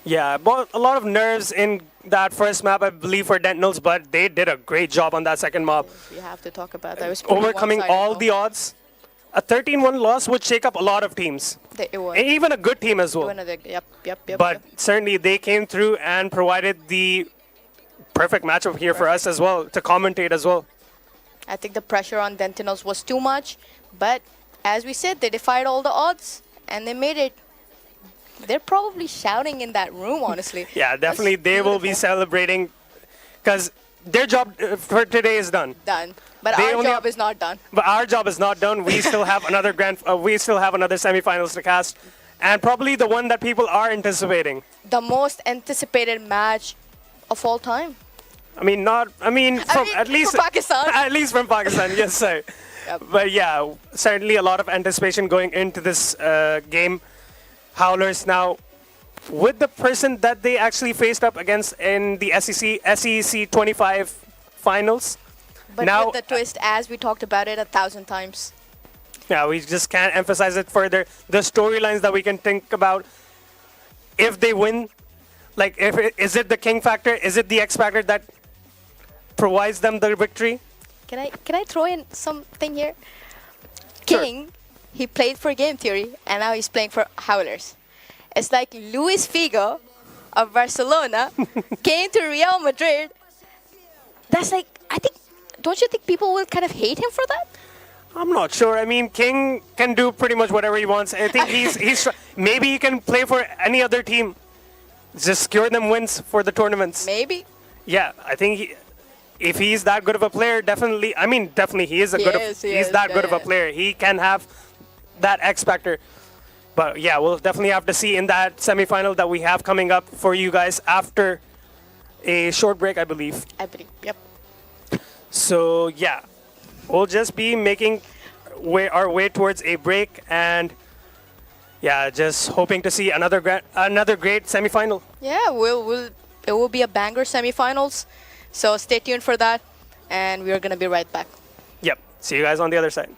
Yeah, but a lot of nerves in that first map, I believe, for Dentinels, but they did a great job on that second map. We have to talk about that. It was overcoming all the odds. A 13-1 loss would shake up a lot of teams. It would. And even a good team as well. Yep. But certainly they came through and provided the perfect matchup here for us as well, to commentate as well. I think the pressure on Dentinels was too much, but as we said, they defied all the odds and they made it. They're probably shouting in that room, honestly. Yeah, definitely they will be celebrating because their job for today is done. But our job is not done. But our job is not done. We still have another another semifinals to cast, and probably the one that people are anticipating. The most anticipated match of all time. At least from Pakistan. At least from Pakistan, yes, sir. Yep. But yeah, certainly a lot of anticipation going into this game. Howlers now, with the person that they actually faced up against in the SEC 25 finals. But now, with the twist, as we talked about it 1,000 times. Yeah, we just can't emphasize it further. The storylines that we can think about, if they win, like, is it the King factor? Is it the X factor that provides them the victory? Can I throw in something here? Sure. King, he played for Game Theory, and now he's playing for Howlers. It's like Luis Figo of Barcelona came to Real Madrid. That's like, don't you think people will kind of hate him for that? I'm not sure. I mean, King can do pretty much whatever he wants. I think maybe he can play for any other team. Just secure them wins for the tournaments. Maybe. Yeah, I think if he's that good of a player, definitely he is that good of a player. He can have that X factor. But yeah, we'll definitely have to see in that semifinal that we have coming up for you guys after a short break, I believe. Yep. So yeah, we'll just be making our way towards a break, and yeah, just hoping to see another great semi-final. Yeah, it will be a banger semifinals. So stay tuned for that, and we are gonna be right back. Yep. See you guys on the other side.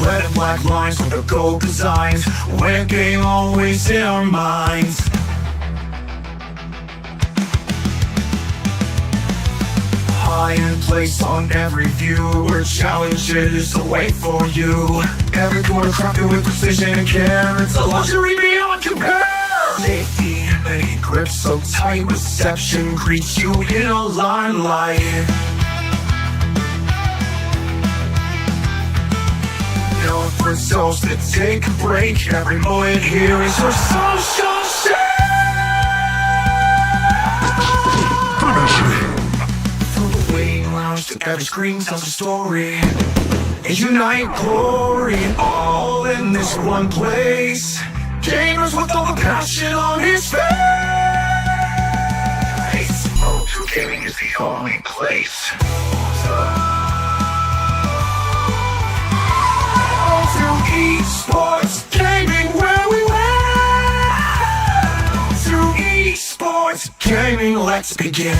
Red and black lines with the gold designs. Win game always in our minds. High in place on every view, where challenges await for you. Every corner crafted with precision and care. It's a luxury beyond compare. Safety, many grips so tight. Reception greets you in a limelight. No for souls that take a break. Every moment here is your social share. From the waiting lounge to every screen tells a story. And unite glory, all in this one place. Gamers with all the passion on his face. Oh, gaming is the only place. Esports gaming where we went. Through esports gaming, let's begin.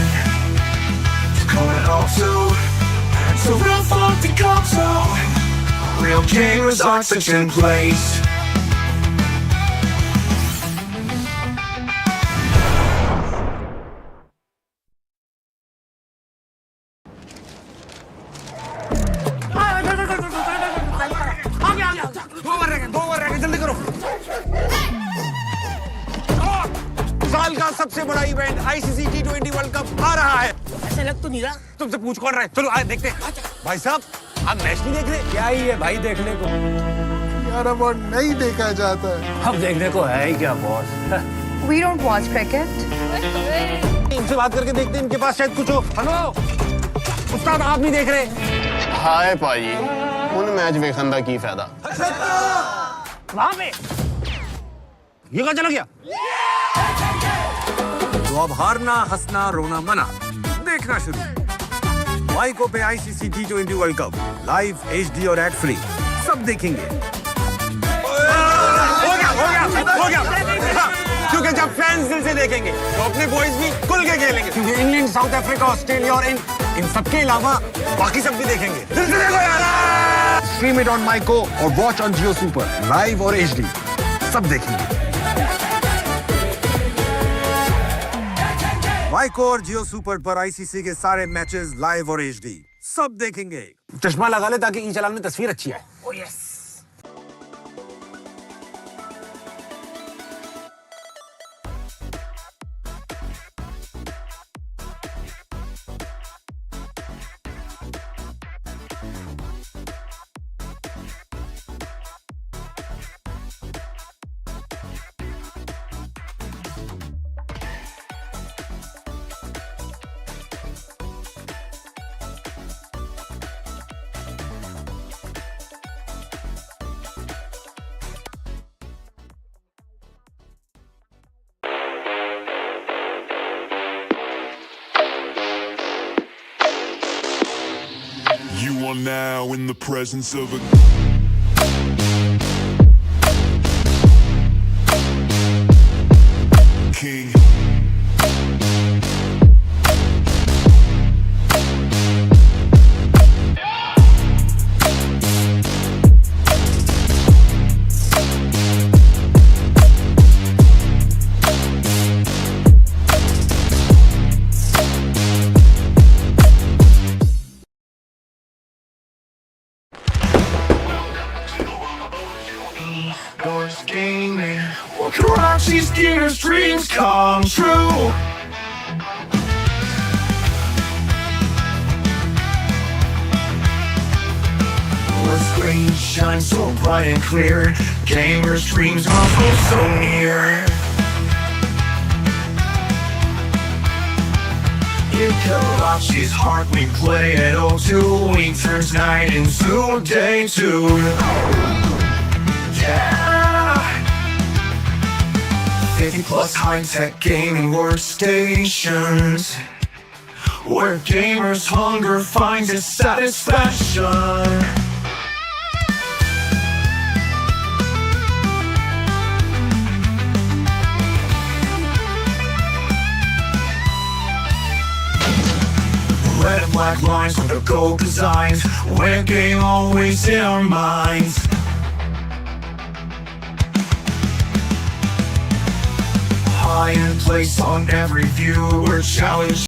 To call it all to, it's a real fun to come to. Real gamers are such in place. साल का सबसे बड़ा event ICC T20 world cup आ रहा है। ऐसा लग तो नहीं रहा। तुमसे पूछ कौन रहा है? चलो आए देखते हैं। भाई साहब, आप मैच नहीं देख रहे? क्या ही है भाई देखने को? यार अब और नहीं देखा जाता है। अब देखने को है ही क्या boss? We don't watch cricket. इनसे बात करके देखते हैं, इनके पास शायद कुछ हो। हेलो, उस्ताद आप नहीं देख रहे? हाय भाई, उन मैच देखने का की फायदा? वहाँ पे ये कहाँ चला गया? तो अब हारना, हंसना, रोना मना, देखना शुरू। वाइको पे ICC T20 world cup live, HD और एड फ्री, सब देखेंगे। हो गया। हाँ, क्योंकि जब फैंस दिल से देखेंगे तो अपने बॉयज भी खुल के खेलेंगे। क्योंकि इंग्लैंड, साउथ अफ्रीका, ऑस्ट्रेलिया और इन सबके अलावा बाकी सब भी देखेंगे। दिल से देखो यार। स्ट्रीम इट ऑन माइको और watch on Jio super live और HD, सब देखेंगे। वाइको और जियो सुपर पर आईसीसी के सारे मैचेस लाइव और HD, सब देखेंगे। चश्मा लगा ले ताकि ई चलान में तस्वीर अच्छी आए। Oh yes. You are now in the presence of a king. Yours gaming, well, Karachi's gears, dreams come true. The screen shines so bright and clear. Gamers' dreams are so near. In Karachi's heart we play at O2. Week turns night into day two. Yeah, 50 plus high-tech gaming workstations, where gamers' hunger finds its satisfaction. Red and black lines with the gold designs, where game always in our minds. High in place on every view, we're challenged